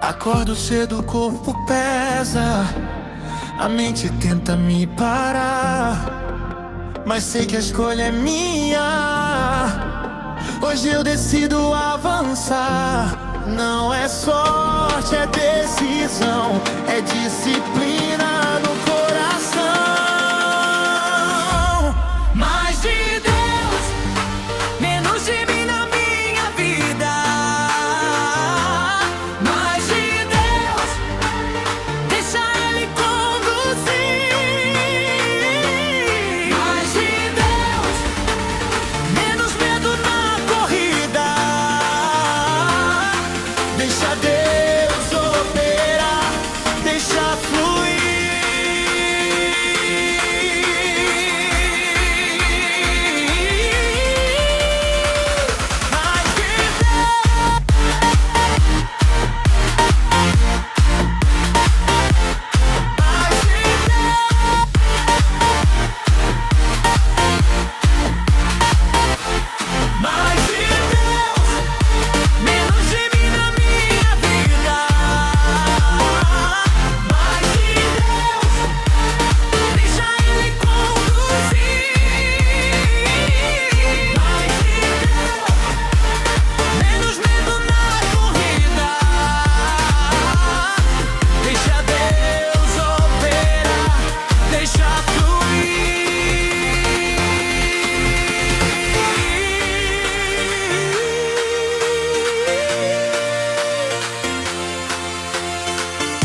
Acordo cedo, o corpo pesa, a mente tenta me parar, mas sei que a escolha é minha. Hoje eu decido avançar. Não é sorte, é decisão, é disciplina no coração. Mais de Deus, menos de mim na minha vida. Mais de Deus, deixa Ele conduzir. Mais de Deus, menos medo na corrida. Deixa Deus operar, deixa fluir. Mais de Mais de Deus, menos de mim na minha vida. Mais de Deus, deixa Ele conduzir. Mais de Deus, menos medo na corrida. Deixa Deus operar, deixa fluir.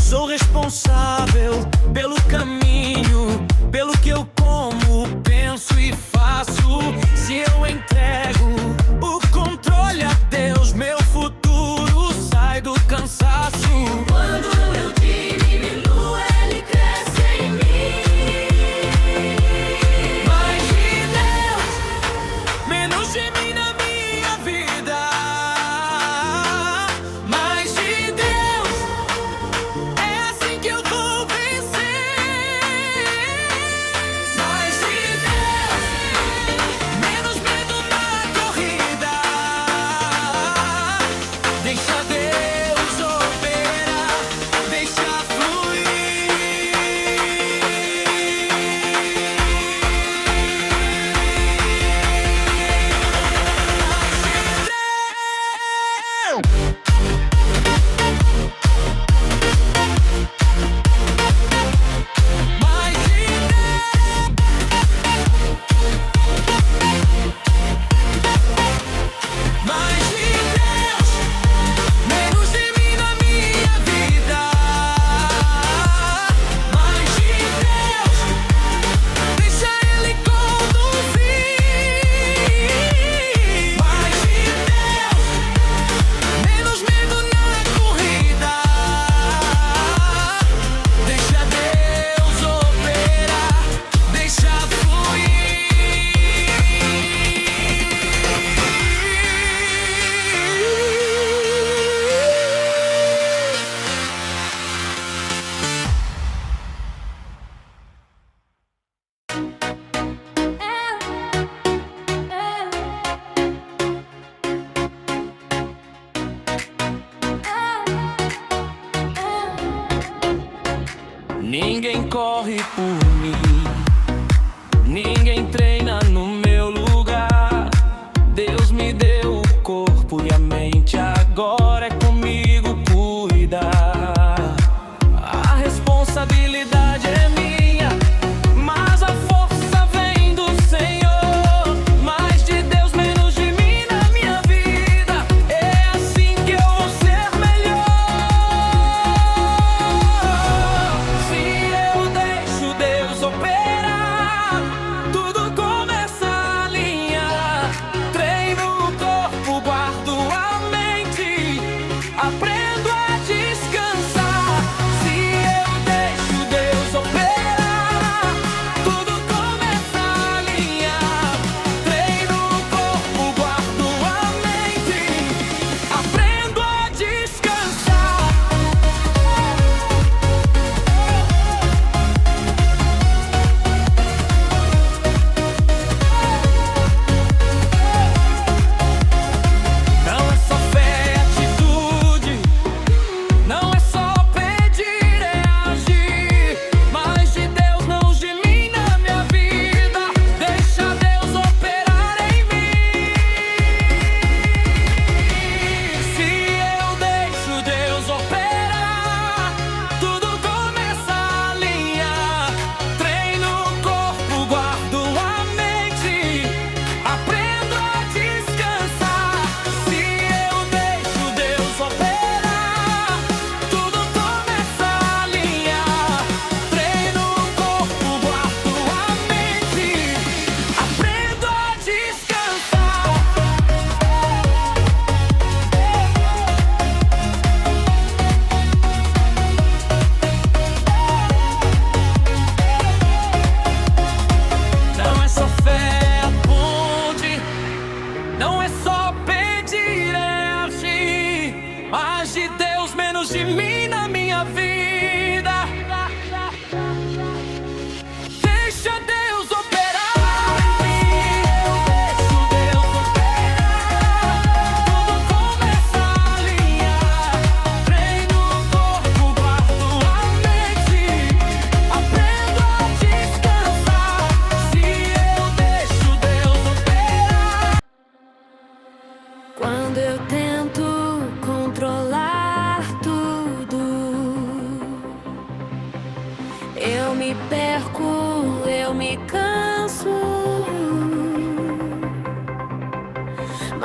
Sou responsável pelo caminho, pelo que eu como, penso e faço. Se eu entrego o controle a Deus, meu futuro sai do cansaço. Quando eu diminuo, Ele cresce em mim. Mais de Deus, menos de mim na minha vida. Mais de Deus, é assim que eu vou vencer. Mais de Deus,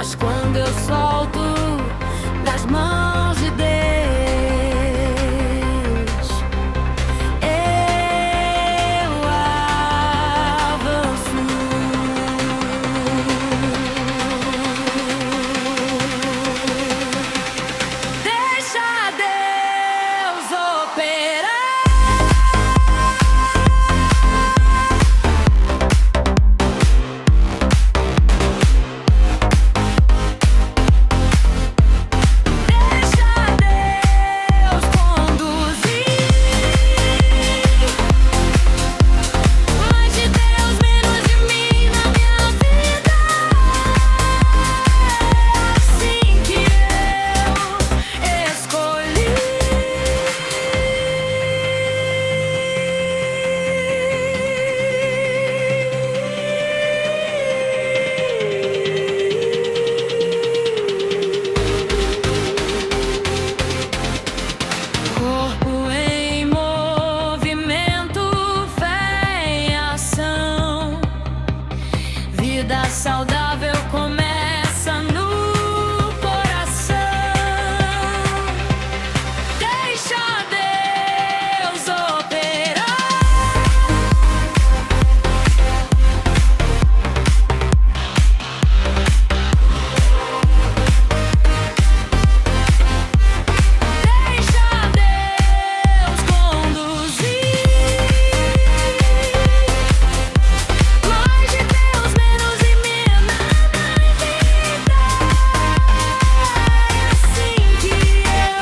Mas quando eu solto das mãos de Deus, eu avanço. Deixa Deus operar. Corpo em movimento, fé em ação. Vida saudável começa no coração. Deixa Deus operar. Deixa Deus conduzir. Mais de Deus, menos de mim na vida. É assim que eu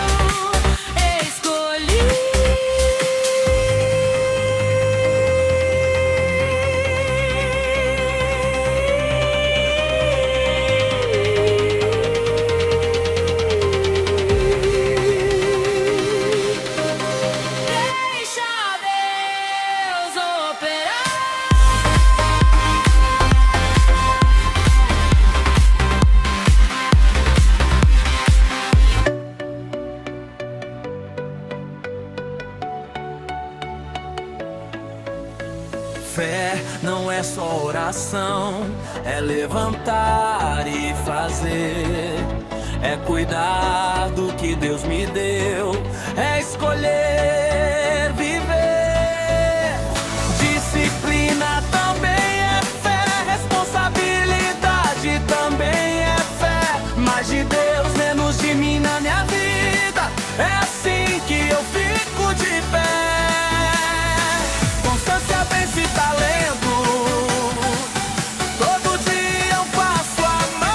escolhi. Deixa Deus operar. Fé não é só oração, é levantar e fazer, é cuidar do que Deus me deu, é escolher viver. Disciplina também é fé, responsabilidade também é fé. Mais de Deus, menos de mim na minha vida, é assim que eu fico de pé. Constância vence talento, todo dia eu passo a mão.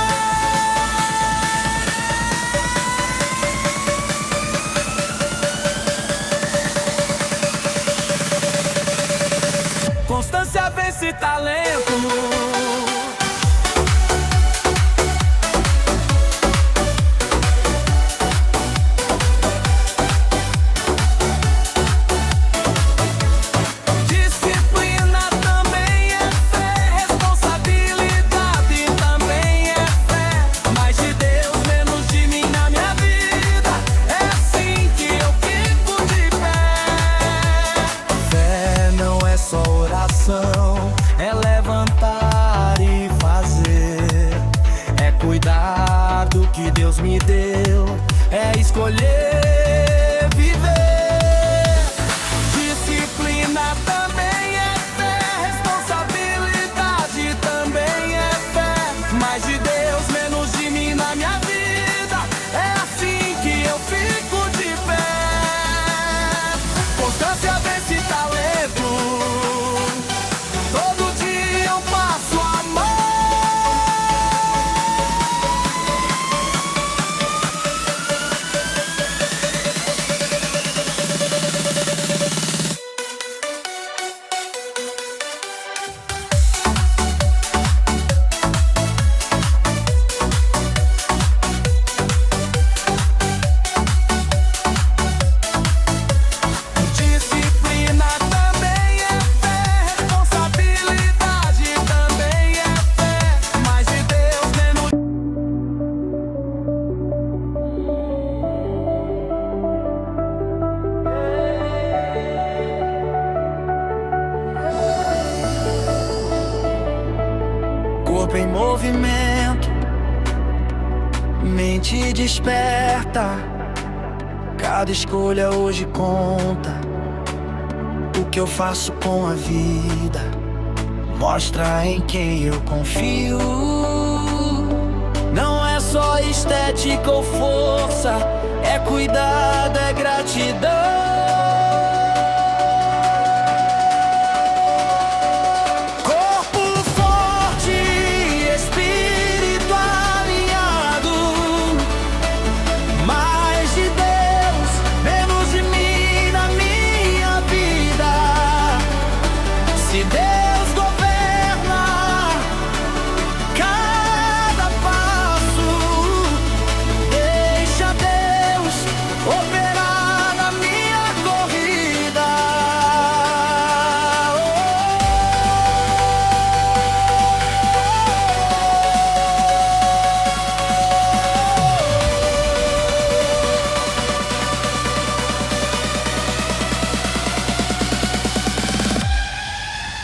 Constância vence talento. Disciplina também é fé, responsabilidade também é fé. Mais de Deus, menos de mim na minha vida, é assim que eu fico de pé. Fé não é só oração, é levantar e fazer, é cuidar do que Deus me deu, é escolher viver. Disciplina também é fé, responsabilidade também é fé. Mais de Deus, menos de mim na minha vida, é assim que eu fico de pé. Constância vence talento, todo dia eu passo a mão. Disciplina também é fé, responsabilidade também é fé. Mais de Deus, menos. Corpo em movimento, mente desperta. Cada escolha hoje conta. O que eu faço com a vida mostra em quem eu confio. Não é só estética ou força, é cuidado, é gratidão.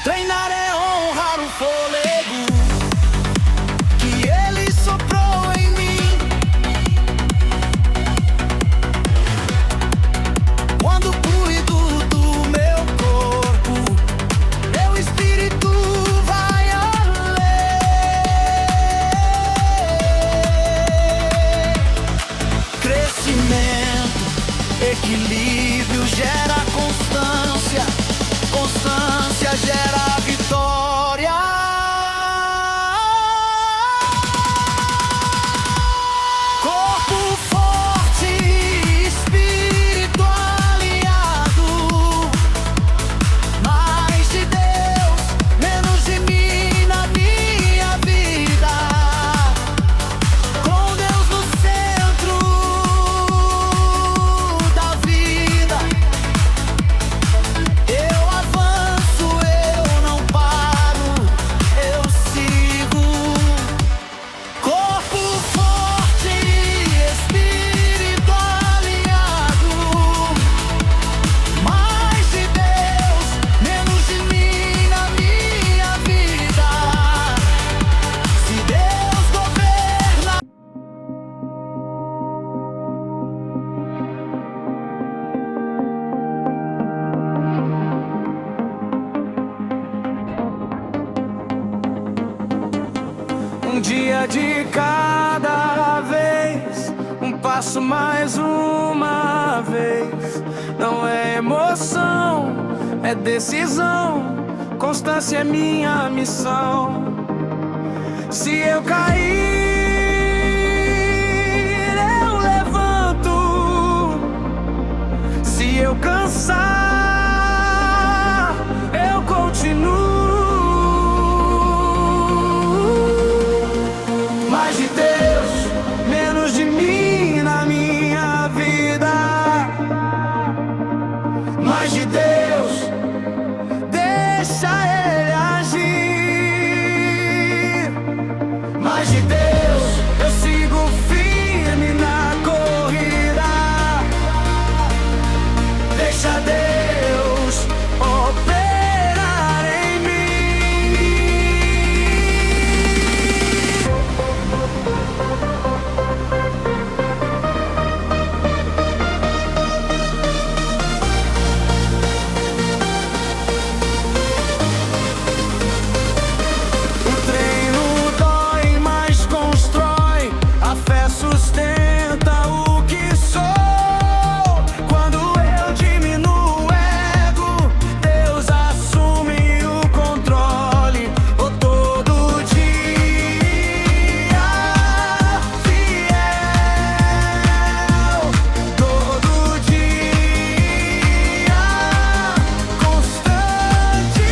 Treinar é honrar o fôlego que Ele soprou em mim. Quando cuido do meu corpo, meu espírito vai além. Crescimento, equilíbrio gera constância. Constância gera vitória. Corpo forte, espírito alinhado. Mais de Deus, menos de mim na minha vida. Com Deus no centro da vida. Eu avanço, eu não paro, eu sigo. Corpo forte, espírito alinhado. Mais de Deus, menos de mim na minha vida. Se Deus governa. Um dia de cada vez, um passo mais uma vez. Não é emoção, é decisão. Constância é minha missão. Se eu cair, eu levanto. Se eu cansar, eu continuo. Mais de Deus, menos de mim na minha vida. Mais de Deus, deixa Ele agir. Mais de Deus, eu sigo firme na corrida. Deixa Deus operar em mim. O treino dói, mas constrói. A fé sustenta o que sou. Quando eu diminuo o ego, Deus assume o controle. Oh, todo dia fiel, todo dia constante.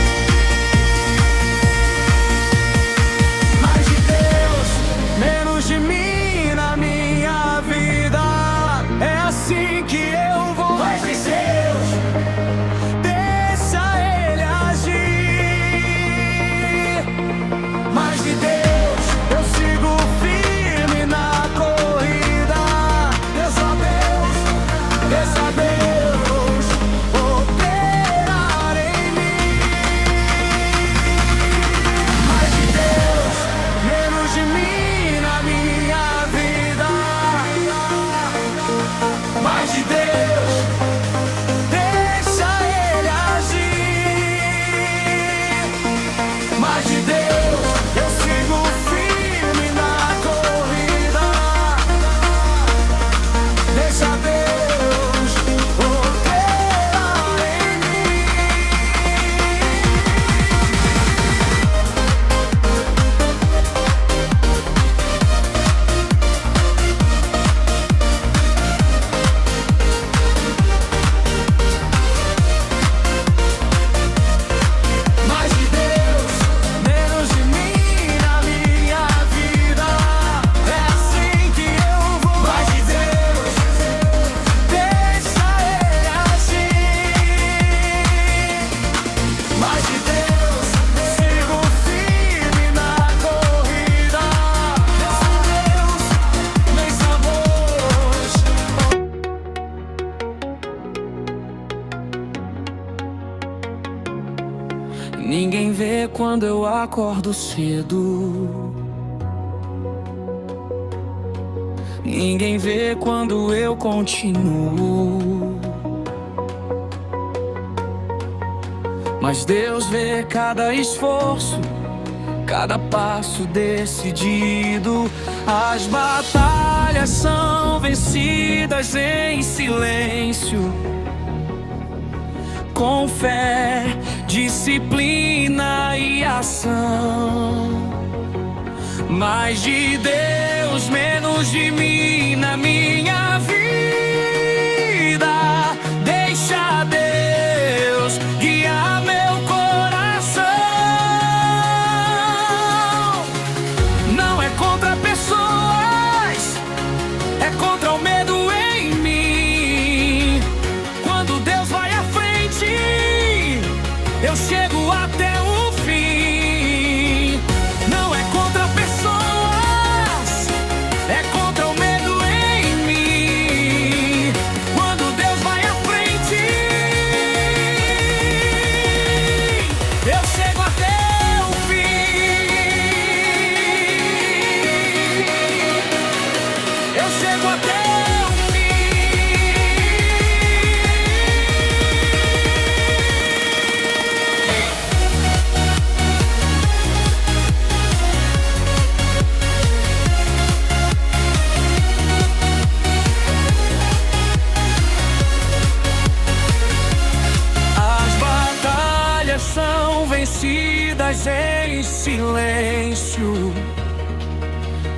quando eu acordo cedo. Ninguém vê quando eu continuo, mas Deus vê cada esforço, cada passo decidido. As batalhas são vencidas em silêncio, com fé, disciplina e ação. Mais de Deus, menos de mim na minha vida. Deixa Deus guiar meu coração. Não é contra pessoas, é contra o medo em mim. Quando Deus vai à frente, eu chego até o fim. Não é contra pessoas, é contra o medo em mim. Quando Deus vai à frente, eu chego até o fim. Eu chego até o são vencidas em silêncio,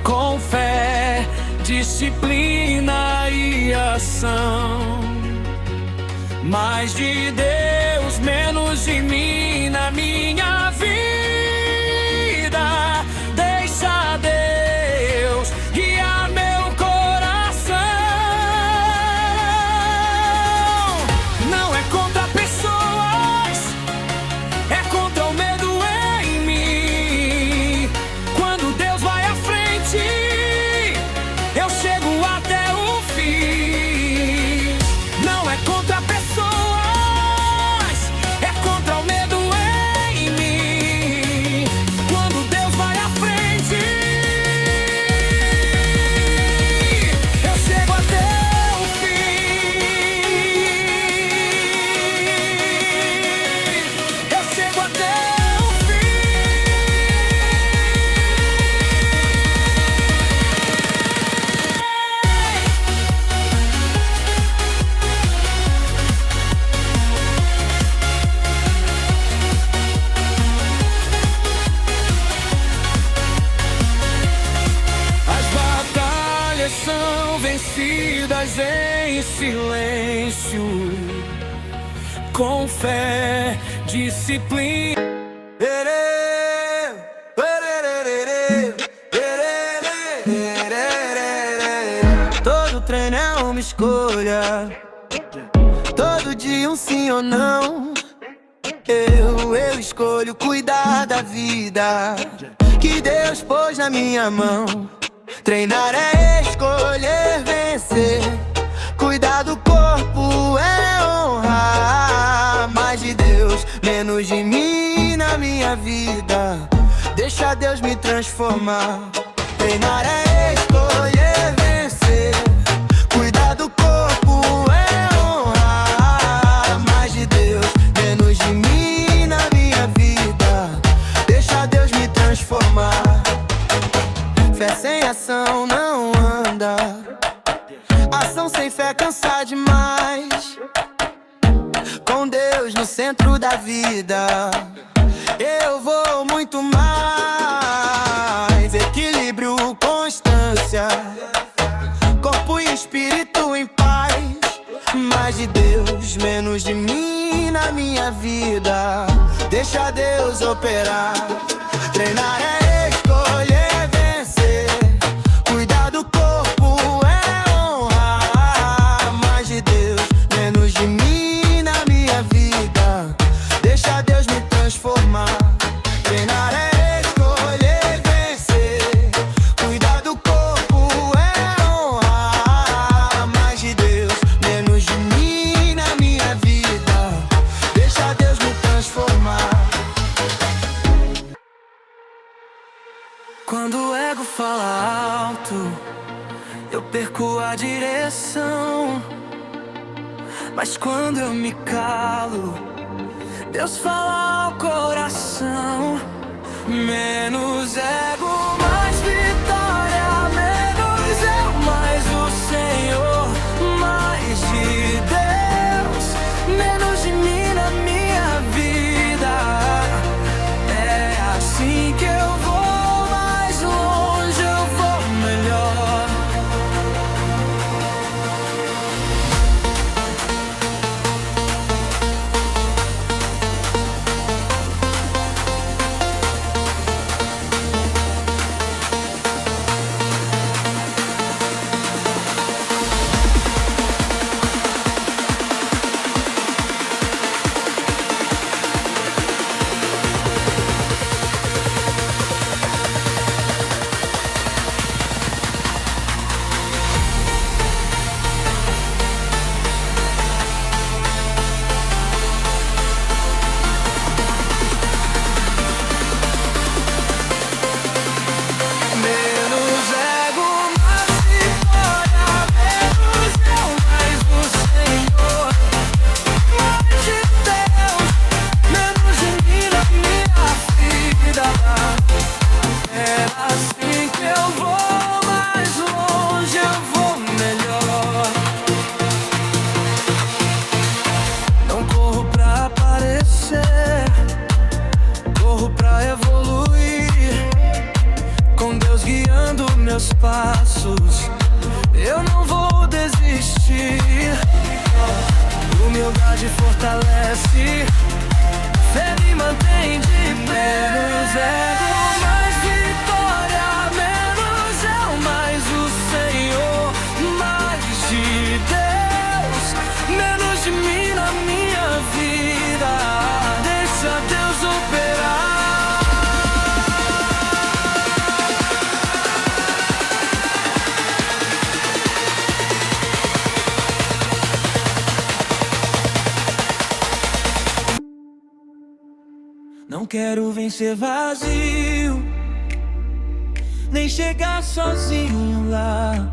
com fé, disciplina e ação. Mais de Deus, menos de mim na minha vida. Deixa Deus guiar meu coração. Não é contra pessoas, é contra o medo em mim. Quando Deus vai à frente, eu chego até o fim. Não é contra pessoas, é contra o medo em mim. Quando Deus vai à frente, eu chego até o fim. Eu chego até o As batalhas são vencidas em silêncio, com fé, disciplina. Todo treino é uma escolha, todo dia um sim ou não. Eu escolho cuidar da vida que Deus pôs na minha mão. Treinar é escolher vencer, cuidar do corpo é honrar. Mais de Deus, menos de mim na minha vida. Deixa Deus me transformar. Treinar é escolher vencer, cuidar do corpo é honrar. Mais de Deus, menos de mim na minha vida. Deixa Deus me transformar. Fé sem ação não anda, ação sem fé cansa demais. Com Deus no centro da vida, eu vou muito mais. Equilíbrio, constância, corpo e espírito em paz. Mais de Deus, menos de mim na minha vida. Deixa Deus operar. Treinar é escolher vencer, cuidar do corpo é honrar. Mais de Deus, menos de mim na minha vida. Deixa Deus me transformar. Treinar é escolher vencer, cuidar do corpo é honrar. Mais de Deus, menos de mim na minha vida. Deixa Deus me transformar. Quando o ego fala alto, eu perco a direção. Mas quando eu me calo, Deus fala ao coração. Menos ego, mais vitória. Menos eu, mais o Senhor. Mais de Deus, menos de mim na minha vida. É assim que eu vou mais longe, eu vou melhor. Meus passos, eu não vou desistir. Humildade fortalece, fé me mantém de pé. Menos ego, mais vitória. Menos eu, mais o Senhor. Mais de Deus, menos de mim na minha vida. Deixa Deus operar. Não quero vencer vazio, nem chegar sozinho lá.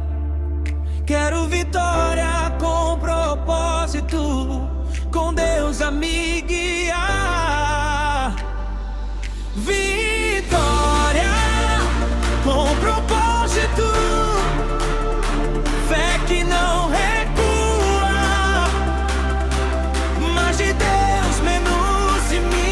Quero vitória com propósito, com Deus a me guiar. Vitória com propósito, fé que não recua. Mais de Deus, menos de mim.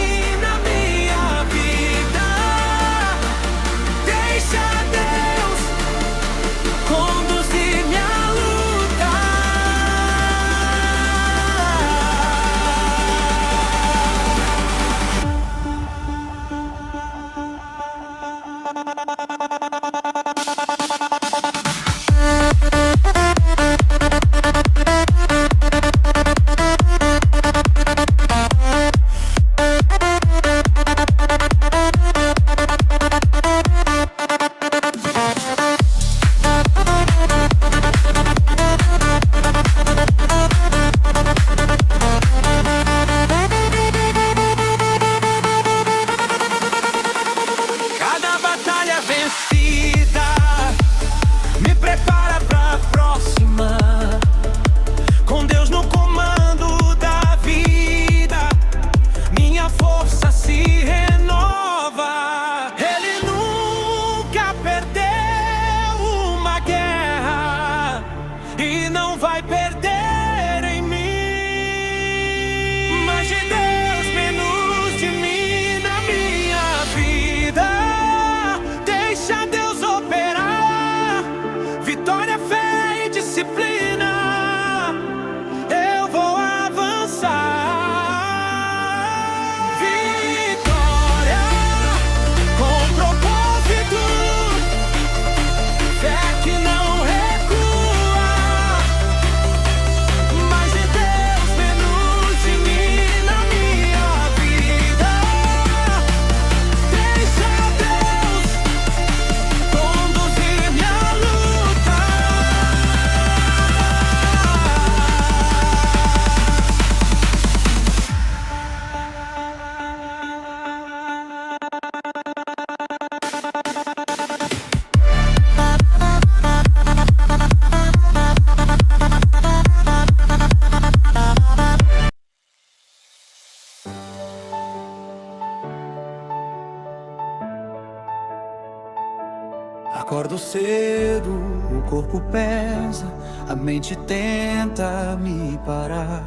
Acordo cedo, o corpo pesa, a mente tenta me parar,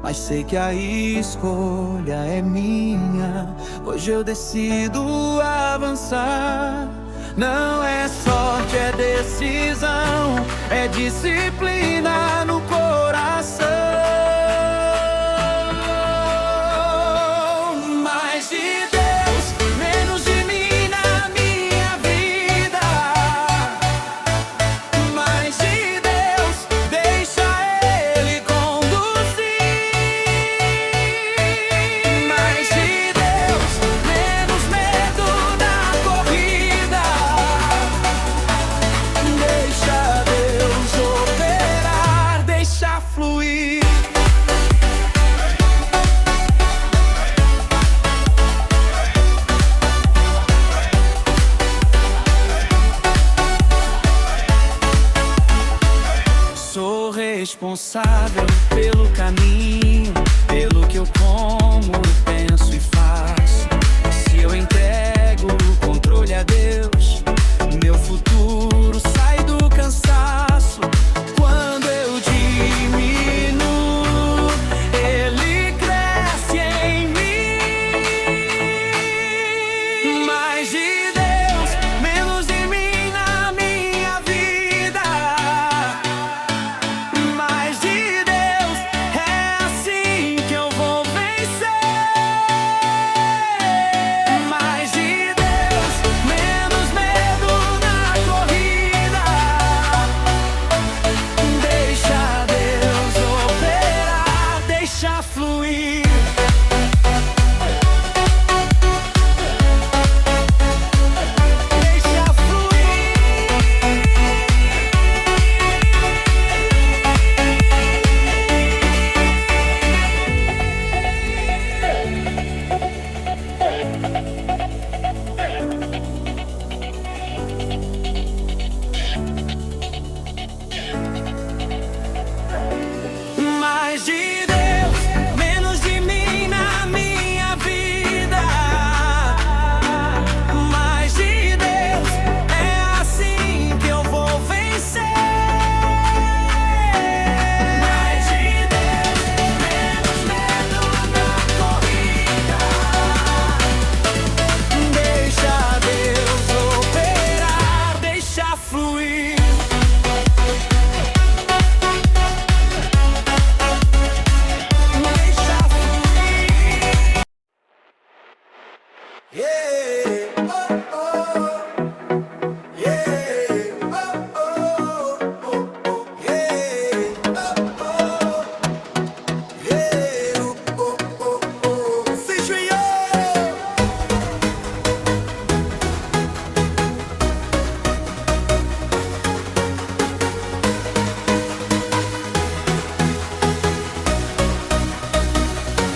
mas sei que a escolha é minha. Hoje eu decido avançar. Não é sorte, é decisão, é disciplina no coração. Mais de Deus, menos de mim na minha vida. Mais de Deus, deixa Ele conduzir. Mais de Deus, menos medo da corrida. Deixa Deus operar, deixa fluir. Sou responsável pelo caminho, pelo que eu como, penso e faço. Se eu entrego o controle a Deus, meu futuro sai do cansaço. Quando eu diminuo, Ele cresce em mim. Mais de Deus, menos de mim na minha vida. Mais de Deus, é assim que eu vou vencer. Mais de Deus, menos medo na corrida. Deixa Deus operar, deixa fluir. Deixa mais de Deus, menos de mim na minha vida. Mais de Deus, é assim que eu vou vencer. Mais de Deus, menos medo na corrida. Deixa Deus operar, deixa fluir. Deixa fluir. Yeah, oh, oh. Yeah, oh, oh, oh, oh. Yeah, oh, oh. Yeah, oh, oh, oh. Featuring you.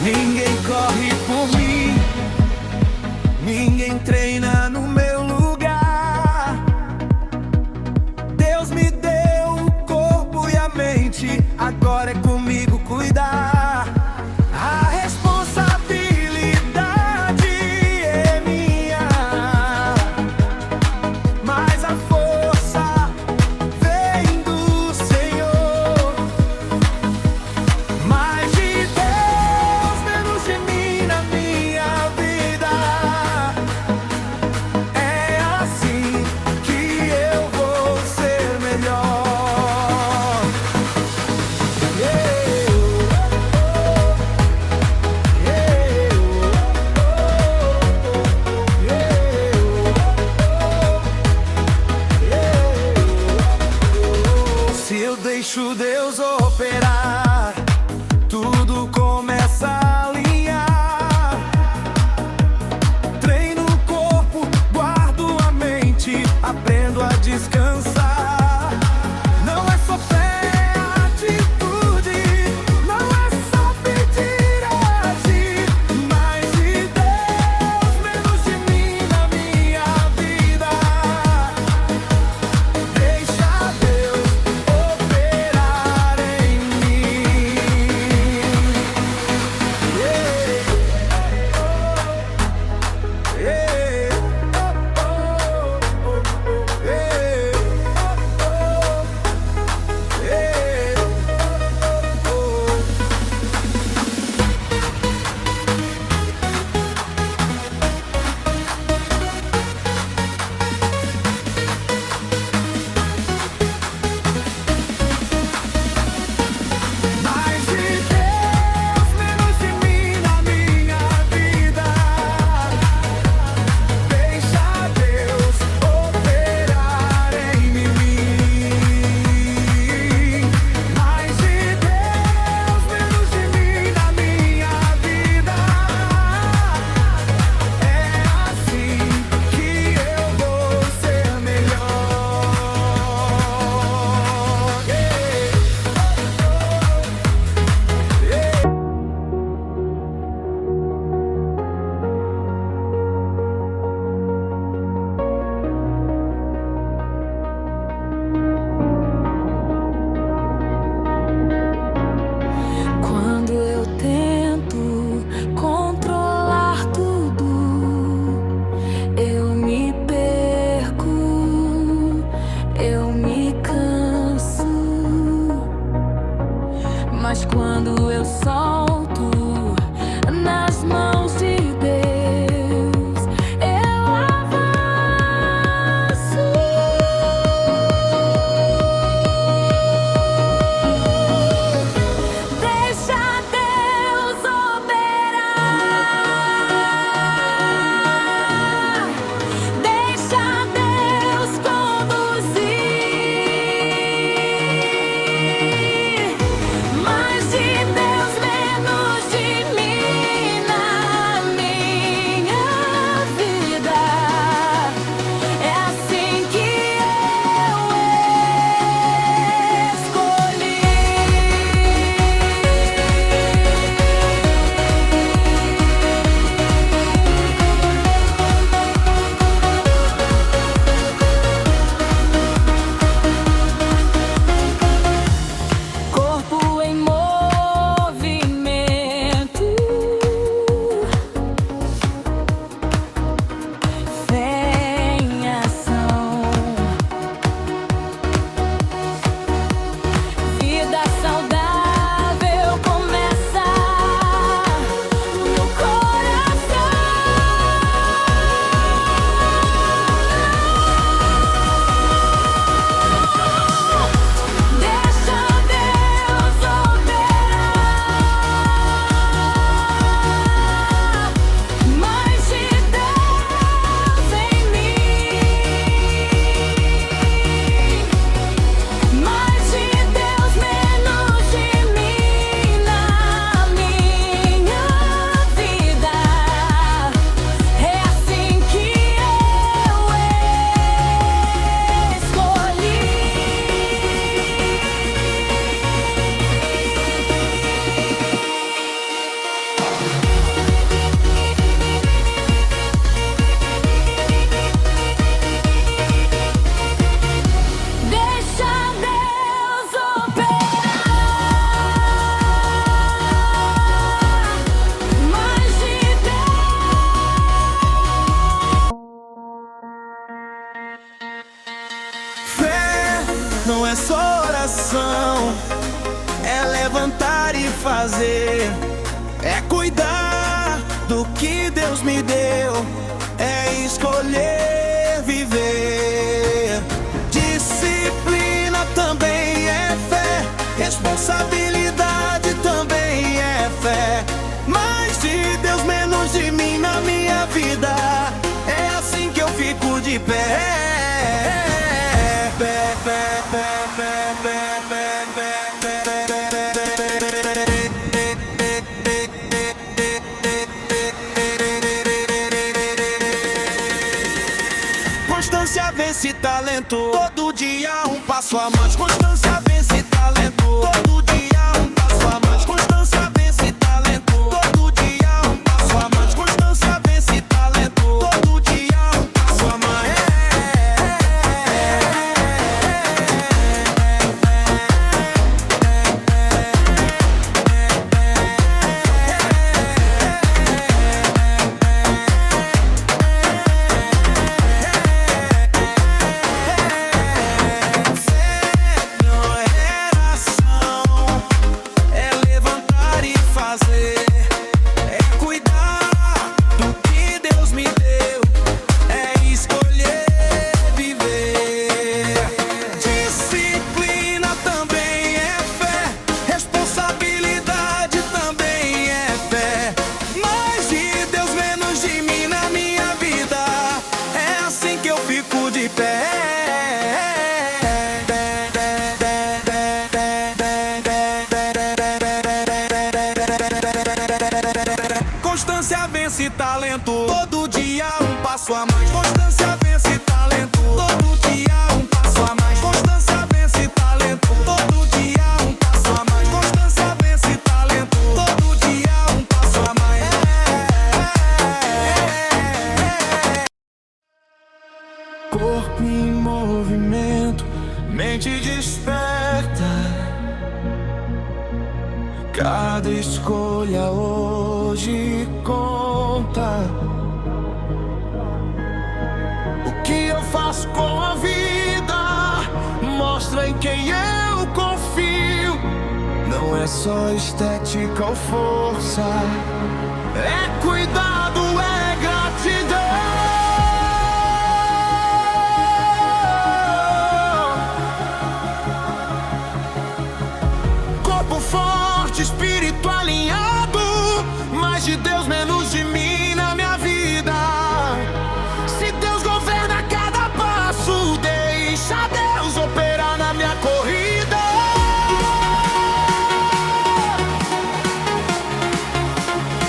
Ninguém corre por mim, ninguém treina no meu lugar. Deus me deu o corpo e a mente, agora é comigo cuidar. A responsabilidade é minha, mas a força vem do Senhor. Mais de Deus, menos de mim na minha vida. É assim que eu vou ser melhor. Yeah. Se eu deixo Deus operar, tudo começa a alinhar. Treino o corpo, guardo a mente, aprendo a descansar. Não é só fé, é atitude, não é só pedir, é agir. Mais de Deus, menos de mim na minha vida. Deixa Deus operar em mim. Yeah. Yeah. oração, é levantar e fazer, é cuidar do que Deus me deu, é escolher viver. Disciplina também é fé, responsabilidade também é fé. Mais de Deus, menos de mim na minha vida, é assim que eu fico de pé. Constância vence talento, todo dia um passo a mais. Constância vence talento, todo dia um passo a mais. Constância vence talento, todo dia um passo a mais. Constância vence talento, todo dia um passo a mais. Constância vence talento, todo dia um passo a mais. Constância vence talento, todo dia um passo a mais. Constância vence talento, todo dia um passo a mais. Constância vence talento, todo dia um passo a mais. Corpo em movimento, mente desperta. Cada escolha hoje conta. O que eu faço com a vida mostra em quem eu confio. Não é só estética ou força, é cuidado, é gratidão. Corpo forte, espírito alinhado, mais de Deus, menos de mim na minha vida. Se Deus governa cada passo, deixa Deus operar na minha corrida.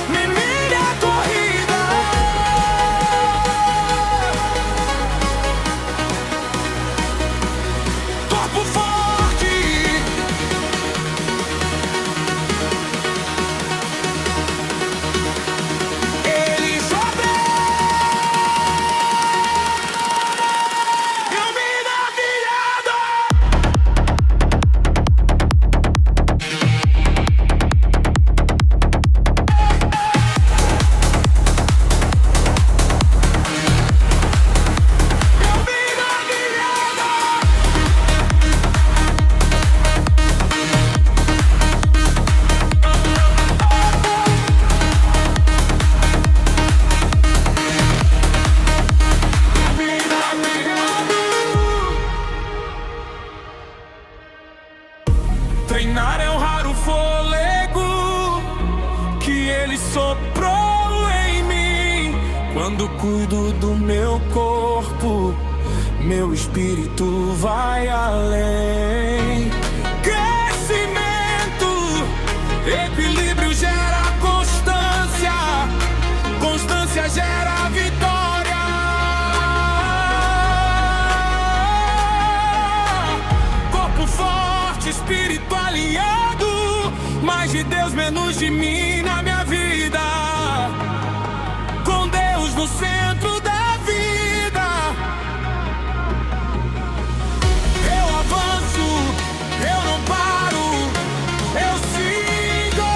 Minha corrida. Corpo forte, treinar é honrar o fôlego que Ele soprou em mim. Quando cuido do meu corpo, meu espírito vai além. Crescimento, equilíbrio gera constância, constância gera vitória. Corpo forte, espírito alinhado, mais de Deus, menos de mim na minha vida. Com Deus no centro da vida, eu avanço, eu não paro, eu sigo.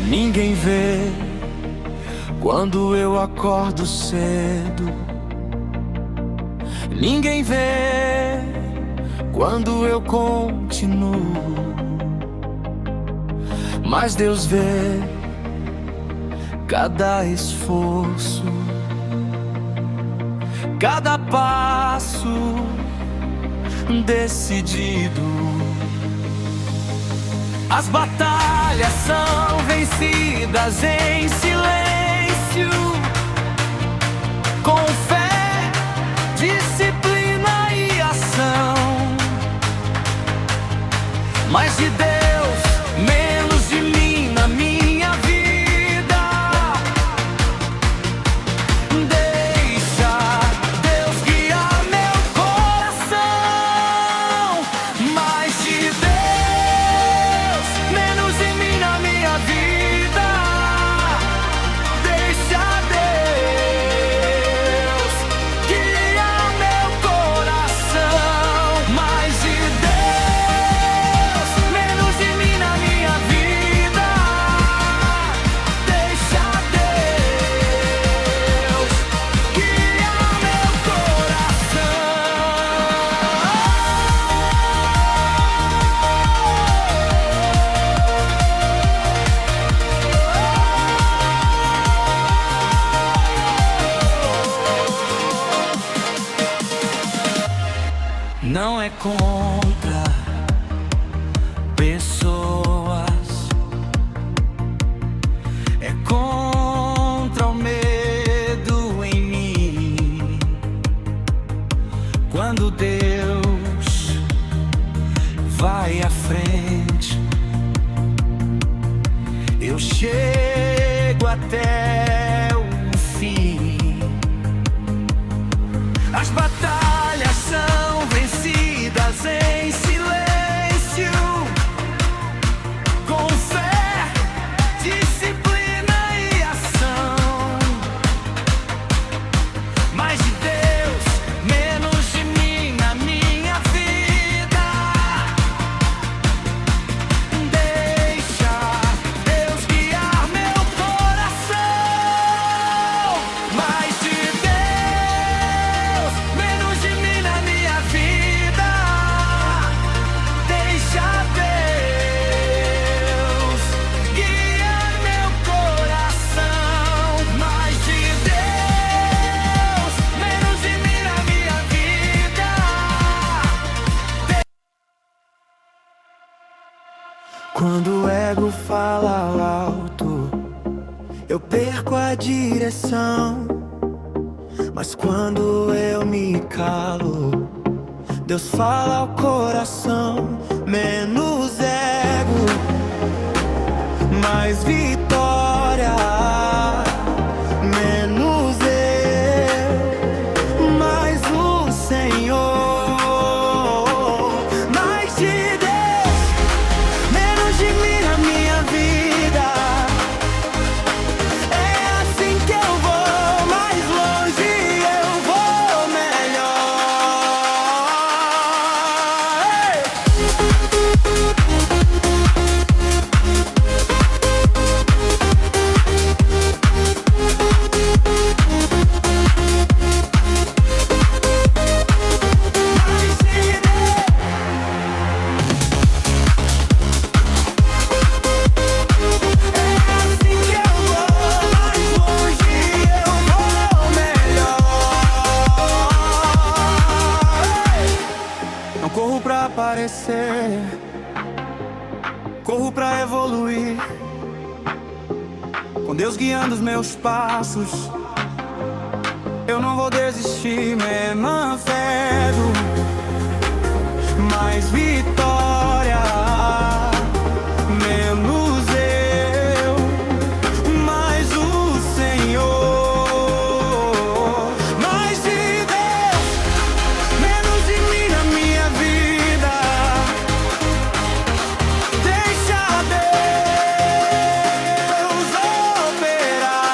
Ninguém vê quando eu acordo cedo. Ninguém vê quando eu continuo. Mas Deus vê cada esforço, cada passo decidido. As batalhas são vencidas em silêncio, com fé, disciplina e ação. Mais de Deus, menos de mim na minha vida. Deixa Deus guiar meu coração. Mais de Deus, menos de mim na minha vida. Deixa Deus guiar meu coração. Mais de Deus, menos de mim na minha vida. Deixa Deus guiar meu coração. Não é contra pessoas, é contra o medo em mim. Quando Deus vai à frente, eu chego até o fim. As batalhas são vencidas em silêncio, com fé, disciplina e ação. Mais de Deus, menos de mim na minha vida. Deixa Deus guiar meu coração. Mais de Deus, menos de mim na minha vida. Deixa Deus guiar meu coração. Mais de Deus, menos de mim na minha vida. Quando o ego fala alto, eu perco a direção. Mas quando eu me calo, Deus fala ao coração. Menos ego, mais vitória. Menos eu, mais o Senhor. Mais de Deus, menos de mim na minha vida. É assim que eu vou mais longe, eu vou melhor. Não corro pra aparecer, corro pra evoluir. Com Deus guiando os meus passos, eu não vou desistir, me manfedo. Mais vitória, menos eu, mais o Senhor. Mais de Deus, menos de mim na minha vida. Deixa Deus operar.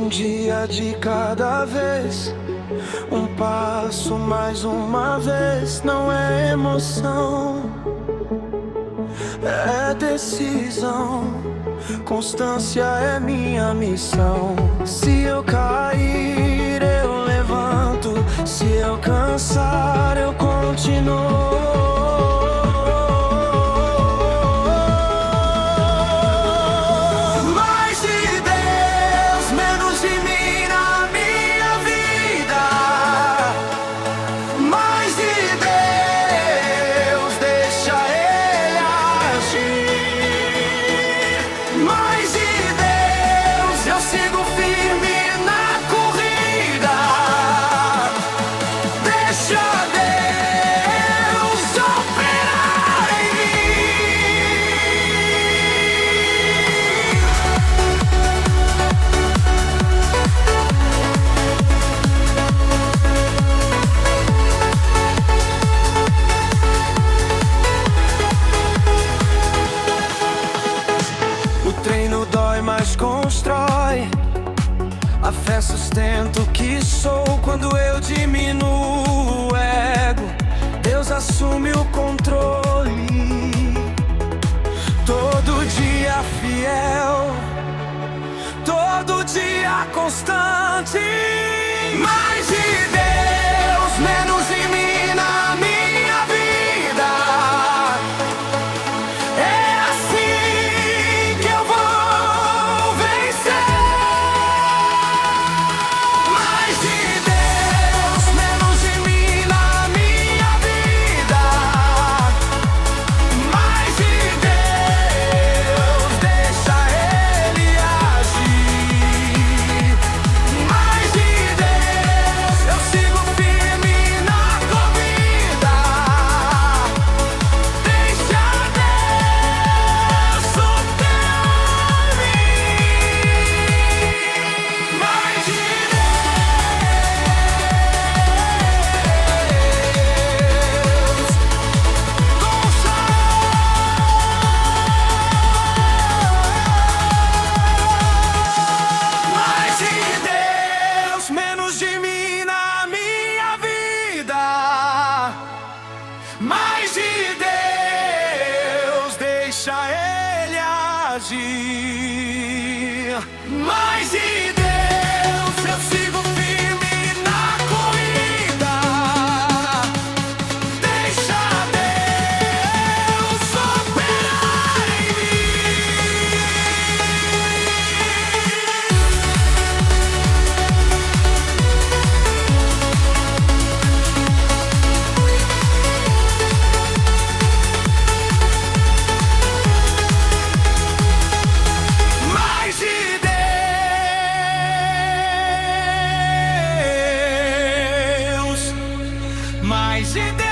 dia de cada vez, um passo mais uma vez. Não é emoção, é decisão. Constância é minha missão. Se eu cair, eu levanto. Se eu cansar, eu continuo. Constrói a fé, sustenta o que sou. Quando eu diminuo o ego, Deus assume o controle. Todo dia fiel, todo dia constante. Mais de Deus, menos de mim na minha vida. É assim que eu vou vencer. Mais de Deus, menos de mim na minha vida. Mais de Deus, deixa Ele agir. Mais de Deus, eu sigo firme na corrida. Deixa Deus superar mim. Mais de Mais de Deus, menos de mim na minha vida. Mais de Deus, deixa Ele agir. Mais de Deus, eu sigo firme na corrida. Deixa Deus operar em mim. Mais de Deus, mais de Deus.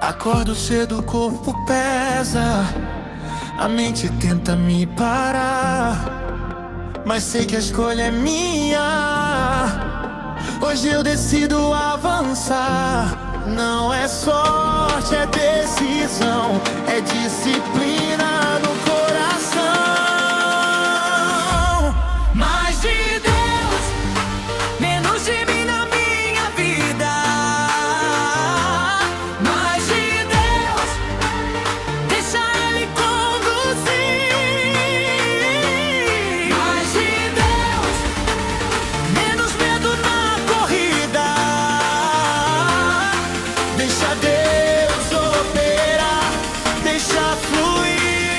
Acordo cedo, o corpo pesa, a mente tenta me parar, mas sei que a escolha é minha. Hoje eu decido avançar. Não é sorte, é decisão, é disciplina no coração. Mais de Deus, menos de mim na minha vida. Mais de Deus, deixa Ele conduzir. Mais de Deus, menos medo na corrida. Deixa Deus operar, deixa fluir.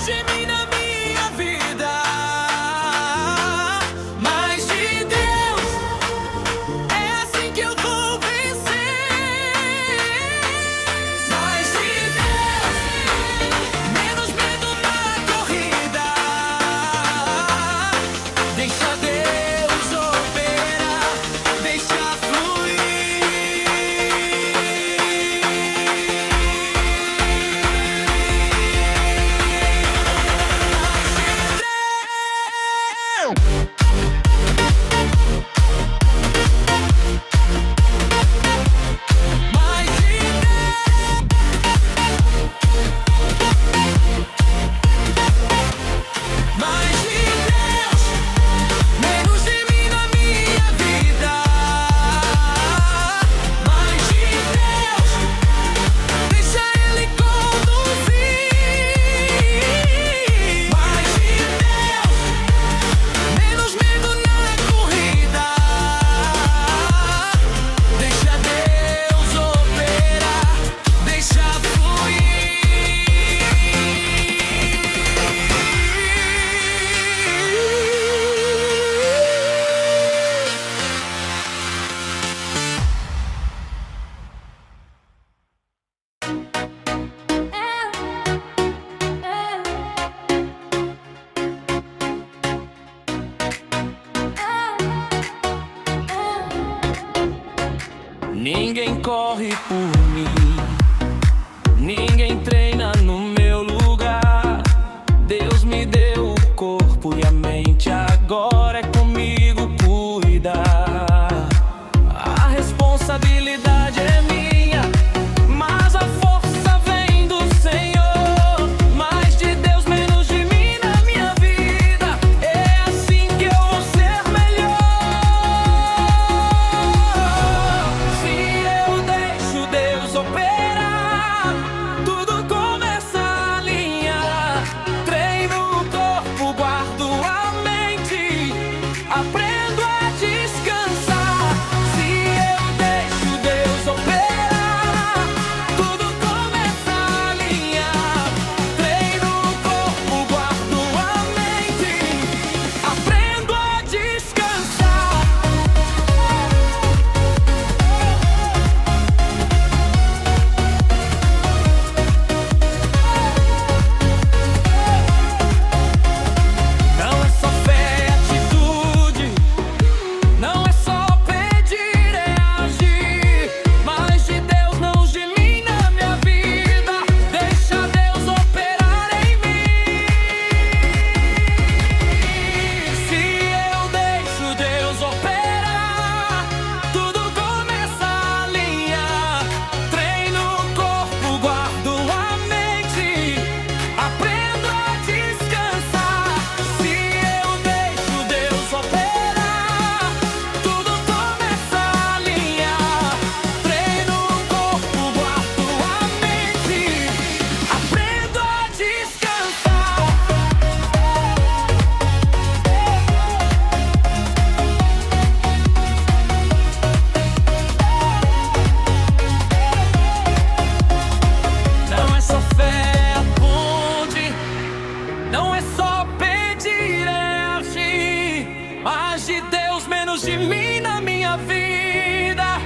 menos de mim na minha vida. Mais de Deus, é assim que eu vou vencer. Mais de Deus, menos medo na corrida. Deixa Deus operar, deixa fluir. Mais de Mais de Deus, menos de mim na minha vida. Mais de Deus, deixa Ele conduzir. Mais de Deus, menos medo na corrida. Deixa Deus operar, deixa fluir. Ninguém corre por mim, ninguém treina no meu lugar. Deus me deu o corpo e a mente, agora é comigo cuidar. A responsabilidade é minha, mas a força vem do Senhor. Mais de Deus, menos de mim na minha vida. É assim que eu vou ser melhor. Se eu deixo Deus operar, tudo começa a alinhar. Treino o corpo, guardo a mente, aprendo a descansar. Se eu deixo Deus operar, tudo começa a alinhar. Treino o corpo, guardo a mente, aprendo a descansar. Não é só fé e atitude, não é só pedir, é agir. Mais de Deus, não de mim na minha vida. Deixa Deus operar em mim. Se eu deixo Deus operar, tudo começa a alinhar. Treino o corpo, guardo a mente, aprendo a descansar. Se eu deixo Deus operar, tudo começa a alinhar. Treino o corpo, guardo a mente, aprendo a descansar. Não é só fé, aponte, não é só pedir, é agir. Mais de Deus, menos de mim na minha vida.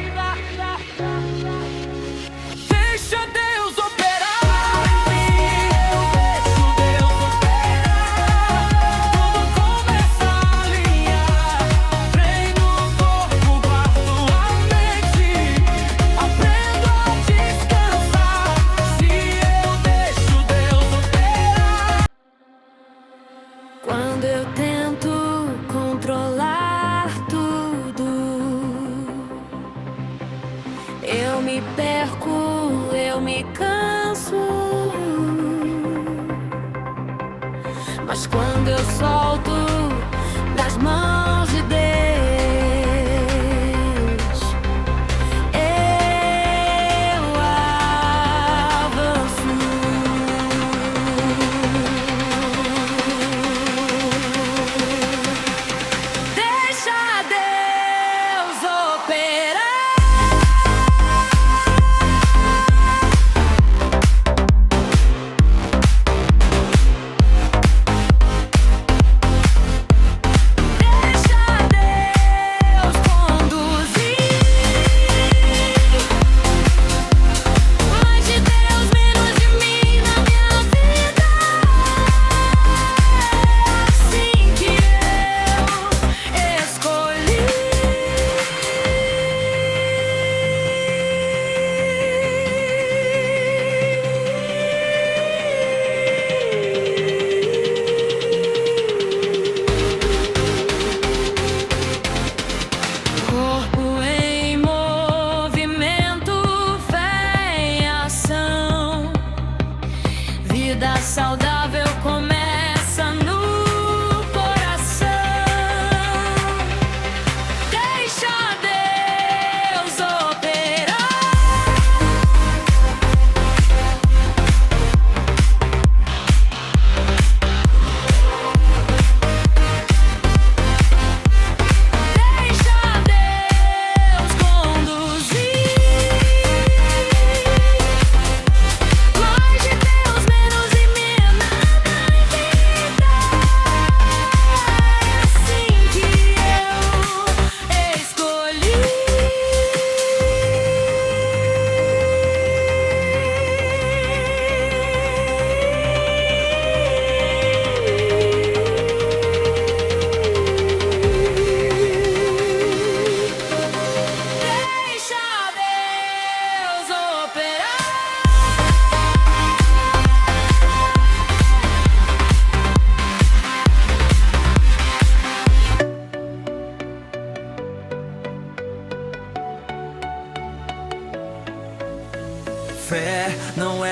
Deixa Deus operar em mim. Eu deixo Deus operar, tudo começa a alinhar. Treino o corpo, guardo a mente, aprendo a descansar. Se eu deixo Deus operar. Quando eu tento controlar tudo, eu me perco, eu me canso. Mas quando eu solto nas mãos de Deus, eu avanço. Deixa Deus operar.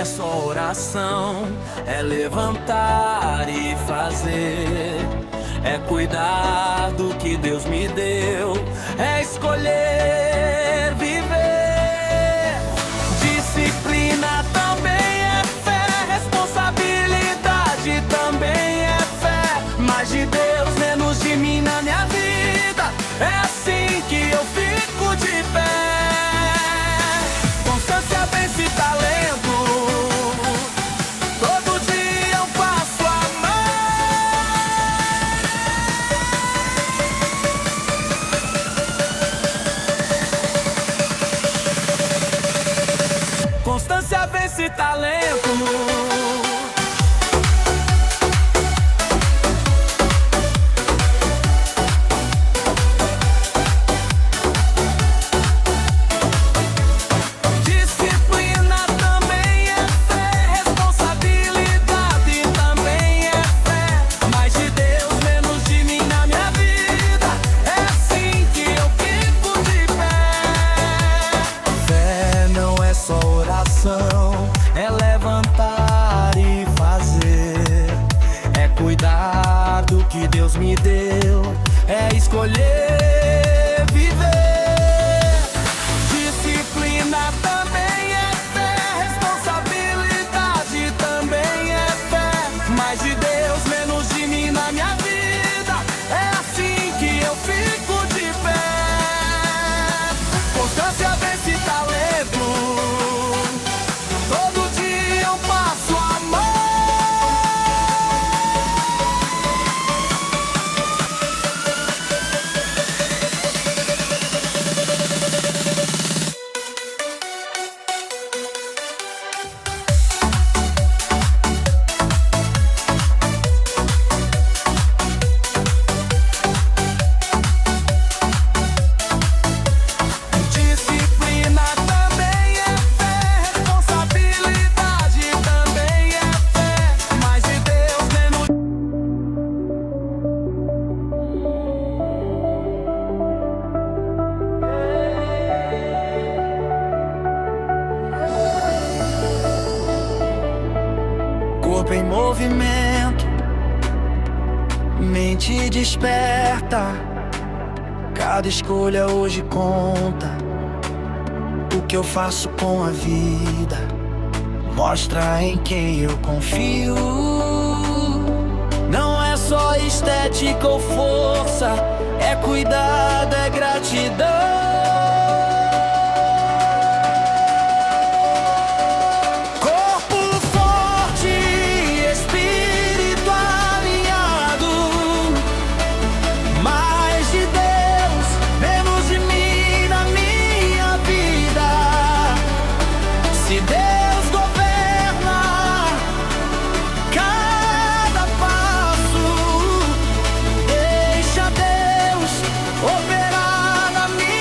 só oração, é levantar e fazer, é cuidar do que Deus me deu, é escolher viver. Disciplina também é fé, responsabilidade também é fé. Mais de Deus, menos de mim na minha vida, é assim que eu fico de pé. Constância vence talento, todo dia eu passo a amar. Constância vence talento. É levantar e fazer, é cuidar do que Deus me deu, é escolher viver. Disciplina também é fé, responsabilidade também é fé. Mais de Deus, menos de mim na minha vida, é assim que eu fico de pé. Constância vence talento, todo dia eu passo a amar. Disciplina também é fé, responsabilidade também é fé. Mais de Deus, menos. Corpo em movimento, mente desperta. Cada escolha hoje conta. O que eu faço com a vida mostra em quem eu confio. Não é só estética ou força, é cuidado, é gratidão. Corpo forte, espírito alinhado. Mais de Deus, menos de mim na minha vida. Se Deus governa cada passo, deixa Deus operar na minha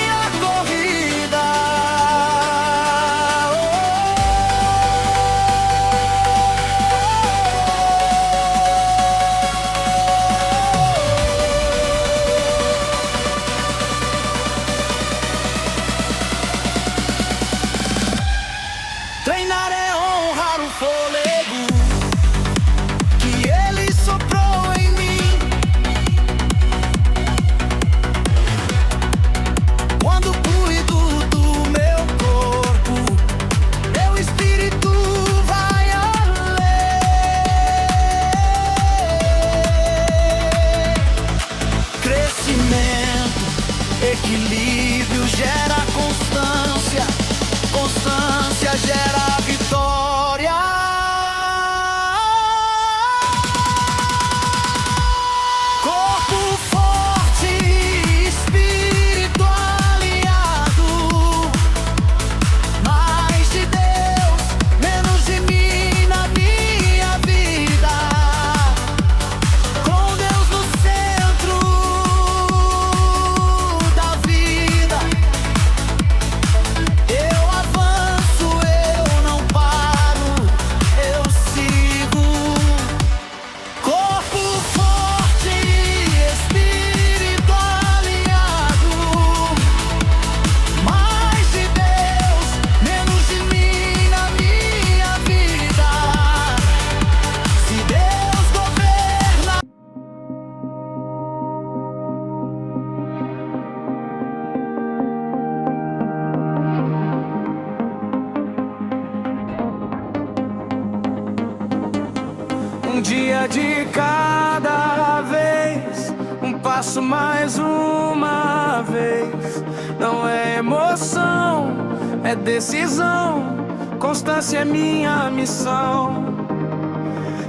Um dia de cada vez, um passo mais uma vez. Não é emoção, é decisão. Constância é minha missão.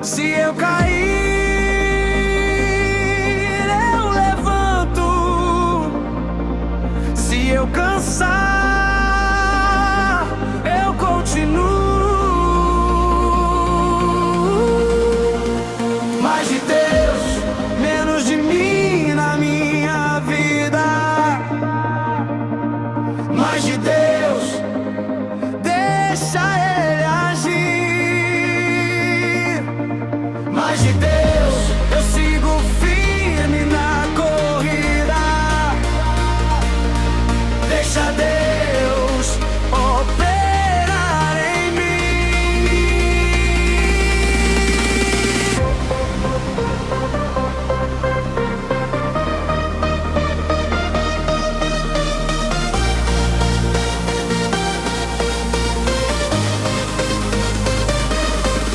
Se eu cair, eu levanto. Se eu cansar, eu continuo. Mais de Deus, menos de mim na minha vida. Mais de Deus, deixa Ele agir. Mais de Deus, eu sigo firme na corrida. Deixa Deus operar em mim.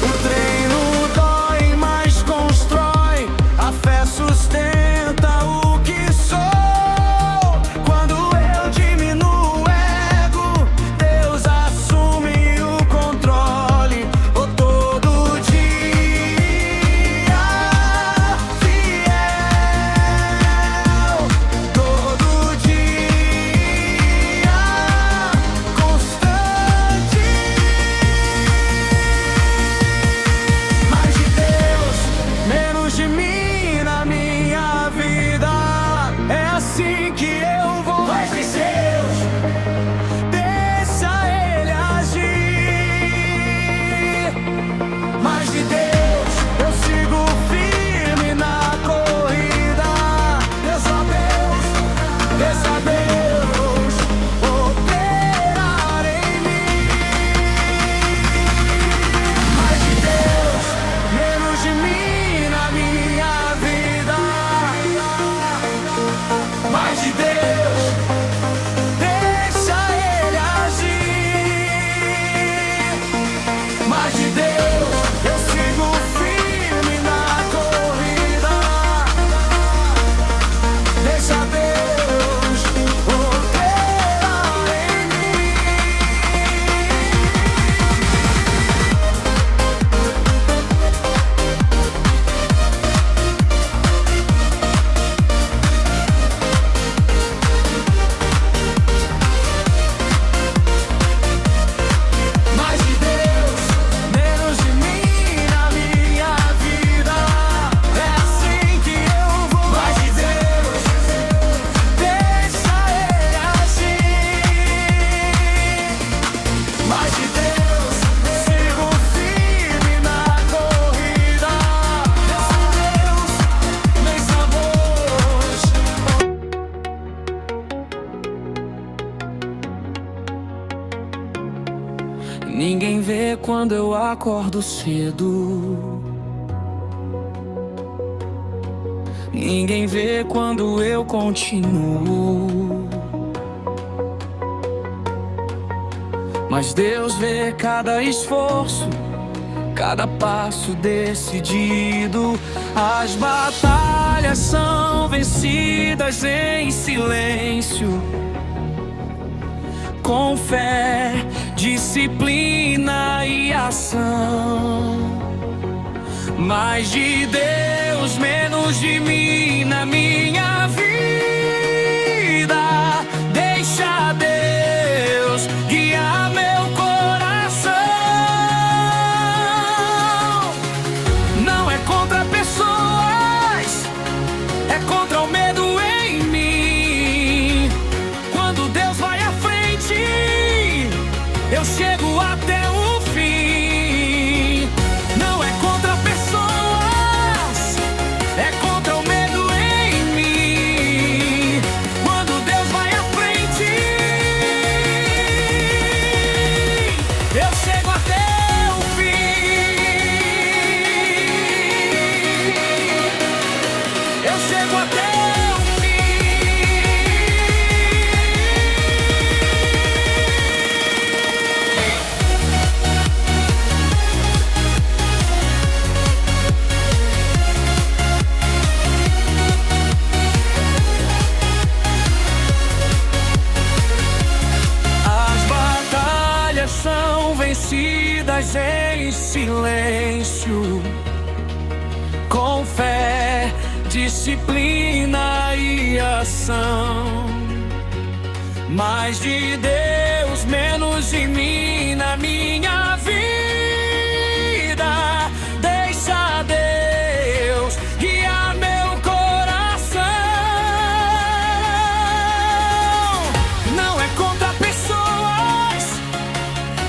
O treino dói, mas constrói. A fé sustenta o que sou. Quando eu diminuo o ego, Deus assume o controle. Oh, todo dia fiel, todo dia constante. Mais de Deus, menos de mim na minha vida. É assim que eu vou. Mais de Deus, deixa Ele agir. Mais de Deus, eu sigo firme na corrida. Deixa Deus operar em mim. Mais de Deus, menos de mim na minha vida. Mais de Deus, deixa Ele agir. Mais de Deus, eu sigo firme na corrida. Deixa Deus operar em mim. Mais de Deus, menos de mim na minha vida. É assim que eu vou. Mais de Deus, deixa Ele agir. Mais de Deus, sigo firme na corrida. Deixa Deus, meus amores. Ninguém vê quando eu acordo cedo. Ninguém vê quando eu continuo. Mas Deus vê cada esforço, cada passo decidido. As batalhas são vencidas em silêncio, com fé, disciplina e ação. Mais de Deus, menos de mim na minha vida. Deixa Deus guiar meu coração. Não é contra pessoas, é contra o medo em mim. Quando Deus vai à frente, eu chego até o fim. Não é contra pessoas, é contra o medo em mim. disciplina e ação. Mais de Deus, menos de mim na minha vida. Deixa Deus guiar meu coração. Não é contra pessoas,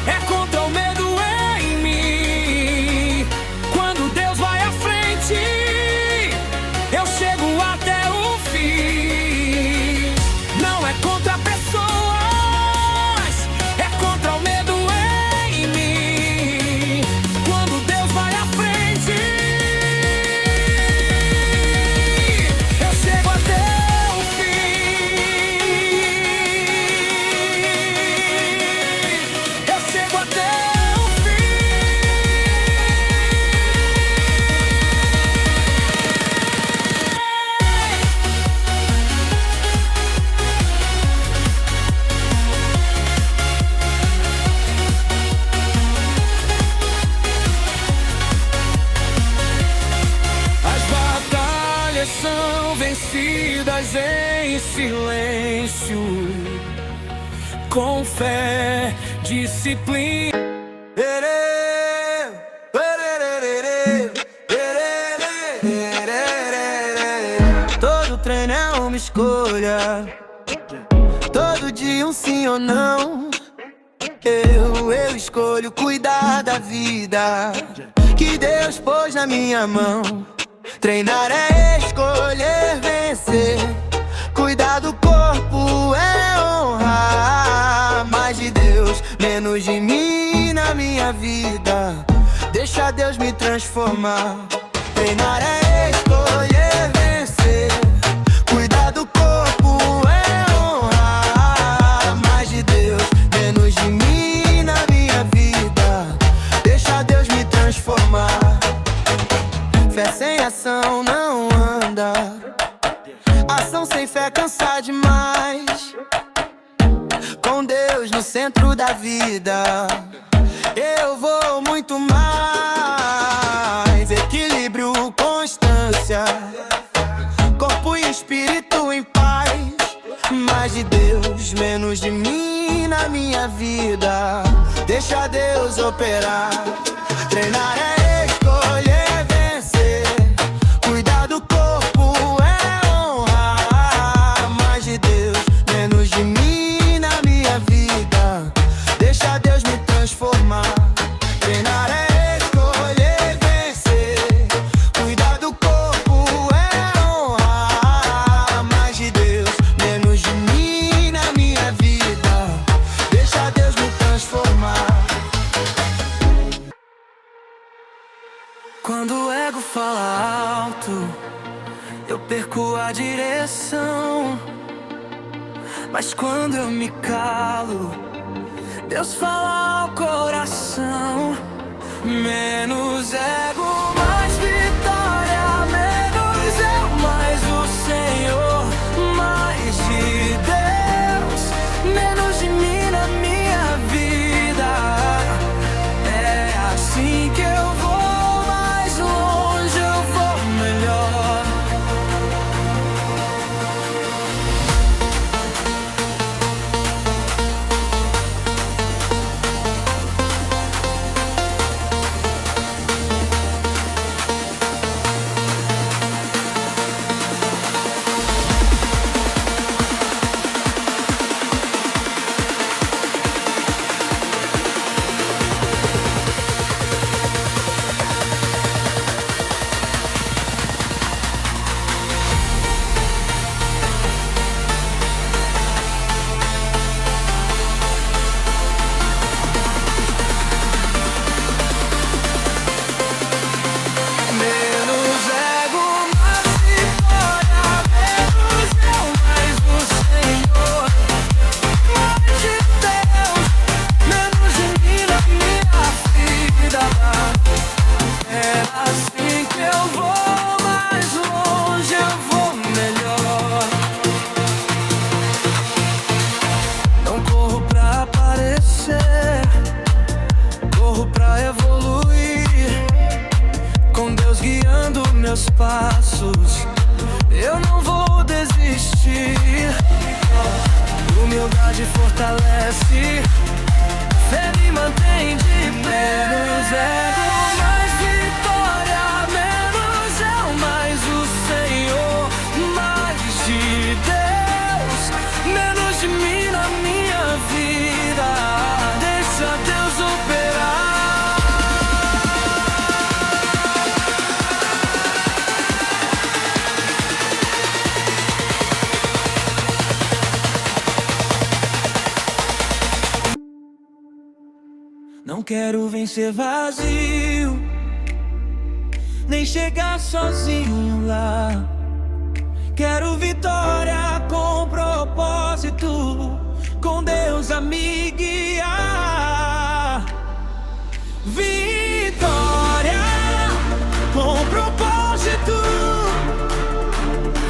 é contra o medo em mim. Quando Deus vai à frente, eu chego até o fim. Não é contra pessoas, é contra o medo em mim. Quando Deus vai à frente, eu chego até o fim. Eu chego até o As batalhas são vencidas em silêncio, com fé, disciplina. Todo treino é uma escolha, todo dia um sim ou não. Eu escolho cuidar da vida que Deus pôs na minha mão. Treinar é escolher vencer, cuidar do corpo é honrar. Mais de Deus, menos de mim na minha vida. Deixa Deus me transformar. Treinar é escolher vencer, cuidar do corpo é honrar. Mais de Deus, menos de mim na minha vida. Deixa Deus me transformar. Fé sem ação não anda, ação sem fé cansa demais. Com Deus no centro da vida, eu vou muito mais. Equilíbrio, constância, corpo e espírito em paz. Mais de Deus, menos de mim na minha vida. Deixa Deus operar. Treinar é escolher vencer, cuidar do corpo é honrar. Mais de Deus, menos de mim na minha vida. Deixa Deus me transformar. Treinar é escolher vencer, cuidar do corpo é honrar. Mais de Deus, menos de mim na minha vida. Deixa Deus me transformar. Quando o ego fala alto, eu perco a direção. Mas quando eu me calo, Deus fala ao coração. Menos ego, mais vitória. Menos eu, mais o Senhor. Mais de Deus, menos de mim na minha vida. É assim que eu vou mais longe, eu vou melhor. Menos ego, mais vitória. Menos eu, mais o Senhor. Mais de Deus, menos de mim na minha vida. É assim que eu vou mais longe, eu vou melhor. Não corro pra aparecer, corro pra evoluir. Com Deus guiando meus passos, eu não vou desistir. Humildade fortalece, fé me mantém de pé. Menos ego, mais vitória. Menos eu, mais o Senhor. Mais de Deus, menos de mim na minha vida. Deixa Deus operar. Não quero vencer vazio, nem chegar sozinho lá. Quero vitória com propósito, com Deus a me guiar. Vitória com propósito,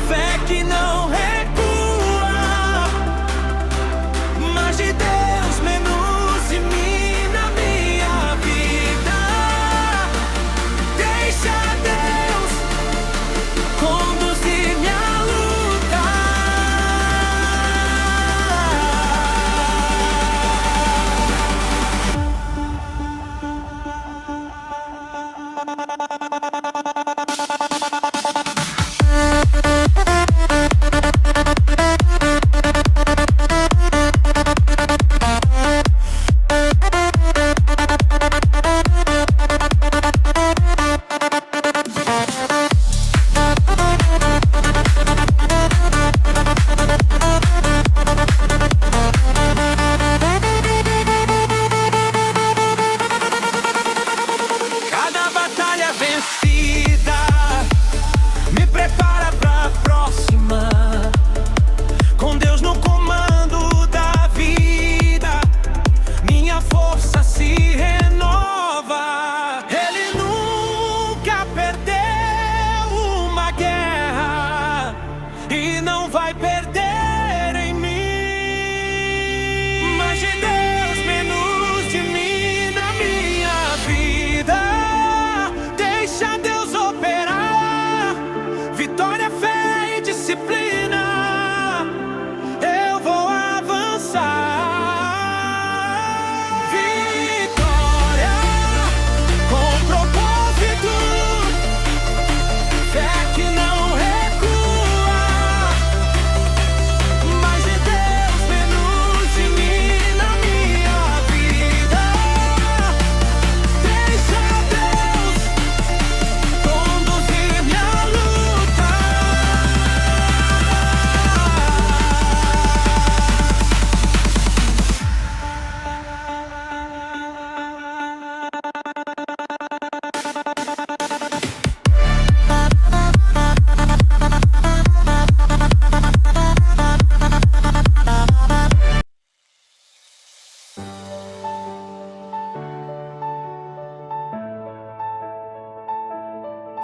fé que não recua. Mais de Deus, menos de mim na minha vida. Deixa Deus conduzir minha luta. Cada batalha vencida me prepara pra próxima. Com Deus no comando da vida, minha força se renova. Ele nunca perdeu uma guerra e não vai perder em mim. Mais de Deus, menos de mim na minha vida. Deixa Deus operar. Vitória, fé e disciplina, eu vou avançar. Vitória com propósito, fé que não recua. Mais de Deus, menos de mim na minha vida. Deixa Deus conduzir minha luta.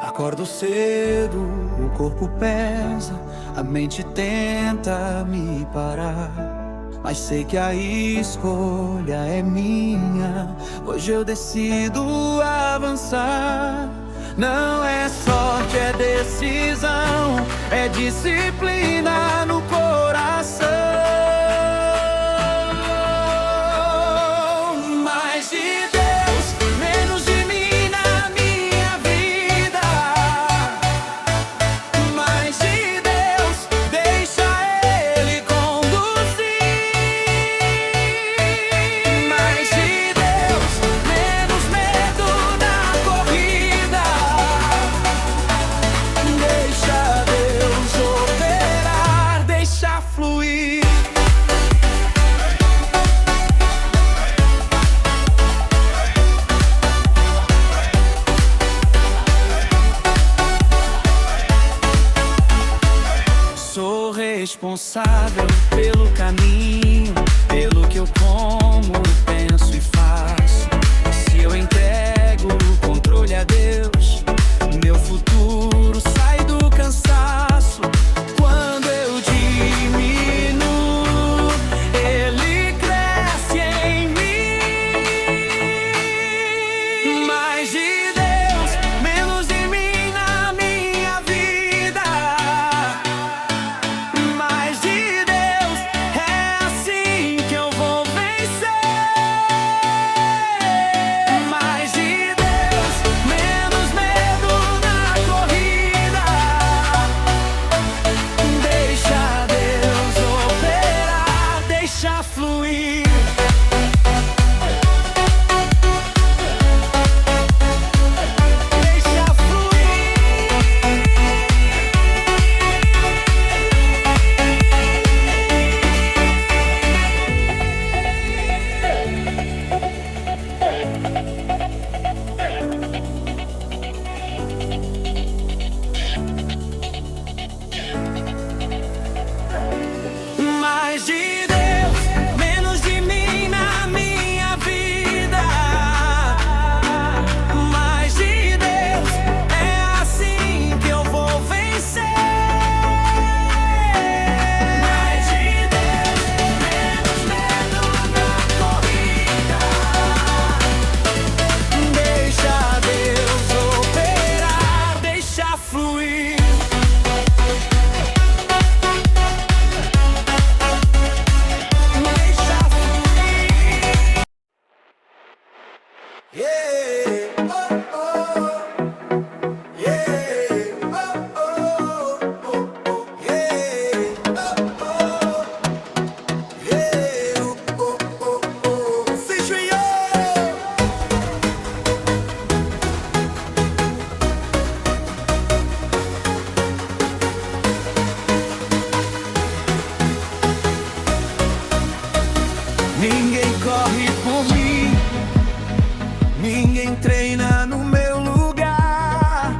Acordo cedo, o corpo pesa, a mente tenta me parar. Mas sei que a escolha é minha, hoje eu decido avançar. Não é sorte, é decisão, é disciplina no coração. Mais de Deus, menos de mim na minha vida. Mais de Deus, deixa Ele conduzir. Mais de Deus, menos medo na corrida. Deixa Deus operar, deixa fluir. Sou responsável pelo caminho, pelo que eu como, penso e faço. Se eu entrego o controle a Deus, meu futuro sai do cansaço. Quando eu diminuo, Ele cresce em mim. Mais de Deus, menos de mim na minha vida. fluir. Deixa fluir. Yeah, oh, oh. Yeah, oh, oh, oh, oh. Yeah, oh, oh. Yeah, oh, oh, oh. Featuring you. Ninguém corre por mim, ninguém treina no meu lugar.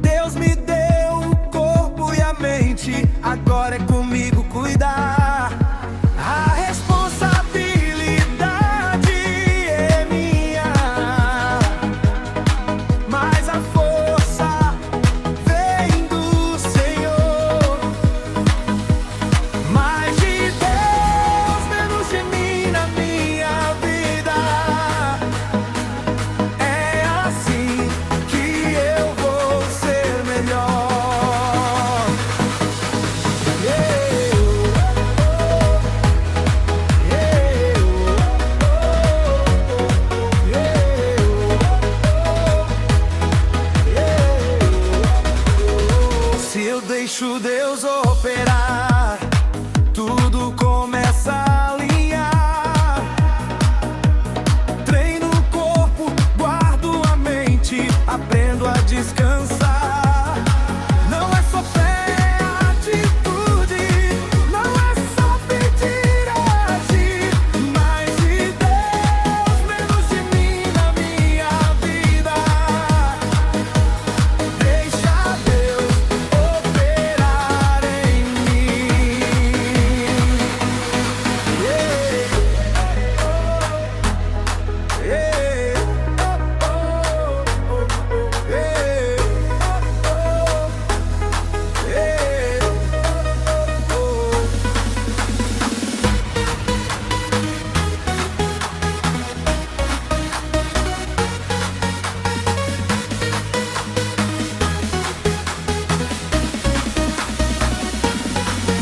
Deus me deu o corpo e a mente, agora é comigo cuidar. A responsabilidade é minha, mas a força vem do Senhor. Mais de Deus, menos de mim na minha vida. É assim que eu vou ser melhor. Yeah, Se eu deixo Deus operar, tudo começa a alinhar. Treino o corpo, guardo a mente, aprendo a descansar. Não é só fé, é atitude, não é só pedir, é agir. Mais de Deus, menos de mim na minha vida. Deixa Deus operar em mim. Yeah, yeah, oh, oh, oh, yeah, oh, oh.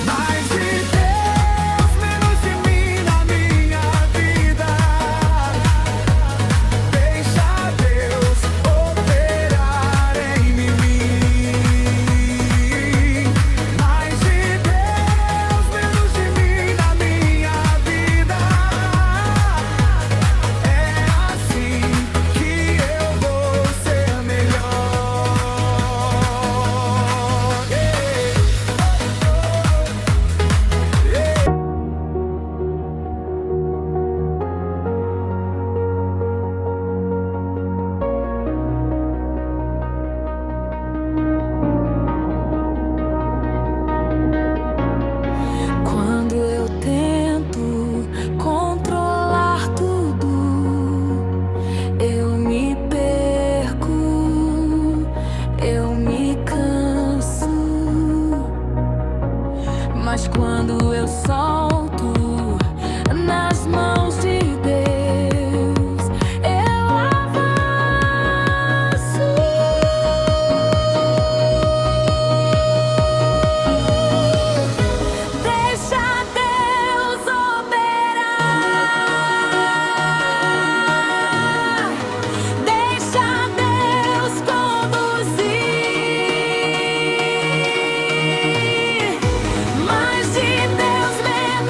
Mais de Deus, menos de mim na minha vida. Deixa Deus operar em mim. Mais de Deus, menos de mim na minha vida. É assim que eu vou ser melhor. Quando eu tento controlar tudo, eu me perco, eu me canso. Mas quando eu solto nas mãos de Deus, eu avanço. Deixa Deus operar, deixa Deus conduzir. Mais de Deus, menos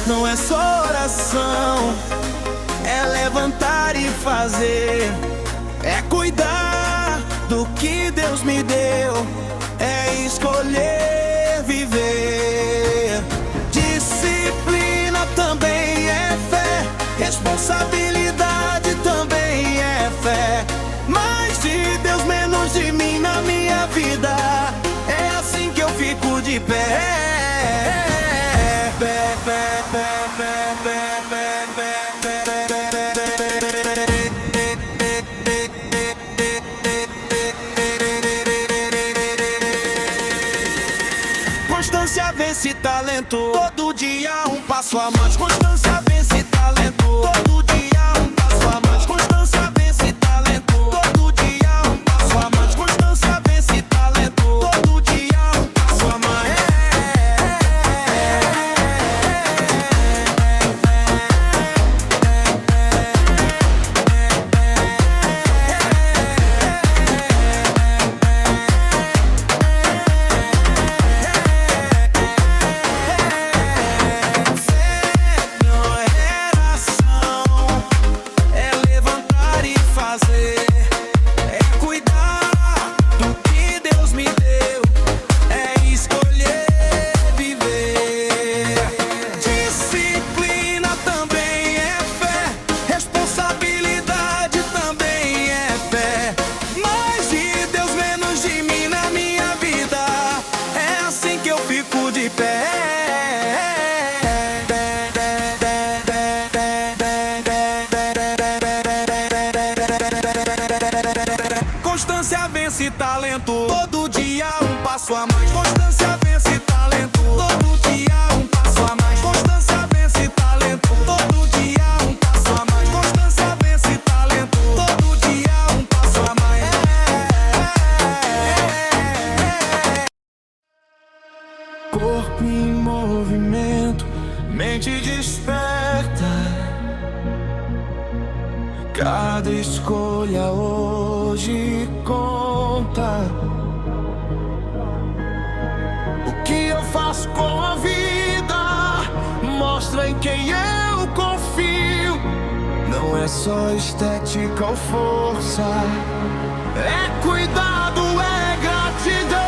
Não é só oração, é levantar e fazer, é cuidar do que Deus me deu, é escolher viver. Disciplina também é fé, responsabilidade também é fé. Mais de Deus, menos de mim na minha vida, é assim que eu fico de pé. Constância vence talento, todo dia um passo a mais. Constância vence talento, todo dia um passo a mais. Constância vence talento, todo dia um passo a mais. Constância vence talento, todo dia um passo a mais. Constância vence talento, todo dia um passo a mais. Constância vence talento, todo dia um passo a mais. Constância vence talento, todo dia um passo a mais. Constância vence talento, todo dia um passo a mais. Corpo em movimento, mente desperta. Cada escolha hoje conta. O que eu faço com a vida mostra em quem eu confio. Não é só estética ou força, é cuidado, é gratidão.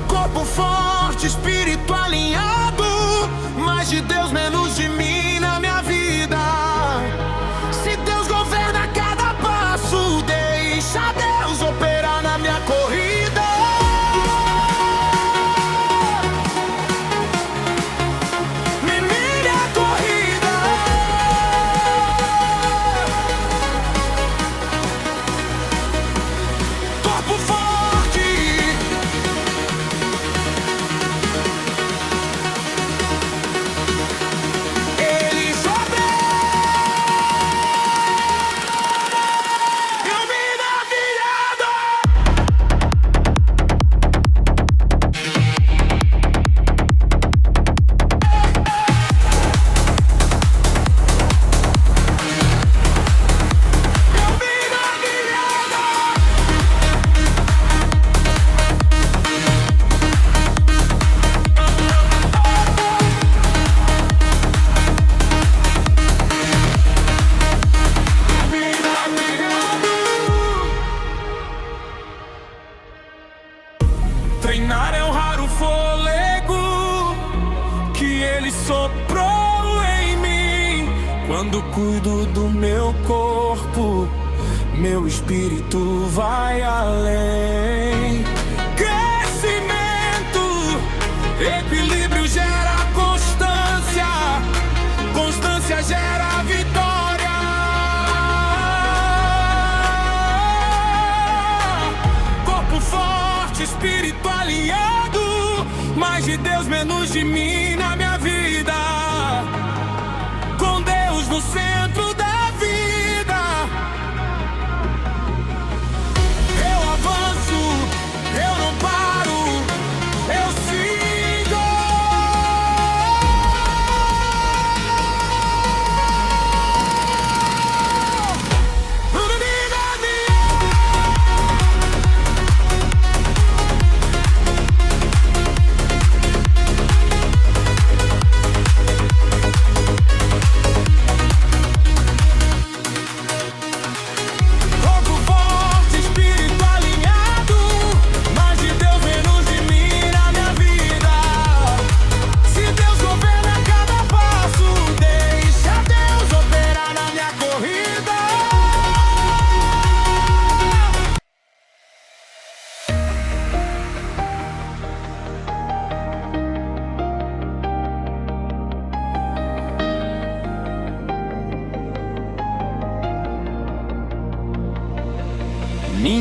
Corpo forte, espírito alinhado, mais de Deus, menos de mim na minha vida. Se Deus governa cada passo, deixa Deus operar na minha corrida. Me mire a corrida. Corpo forte, ele sobre. Iluminado. Treinar é honrar o fôlego que ele soprou em mim. Quando cuido do meu corpo, meu espírito vai além. Crescimento, equilíbrio gera constância, constância gera vitória. Corpo forte, espírito alinhado, mais de Deus, menos de mim na minha vida. Com Deus no centro da vida, eu avanço, eu não paro, eu sigo.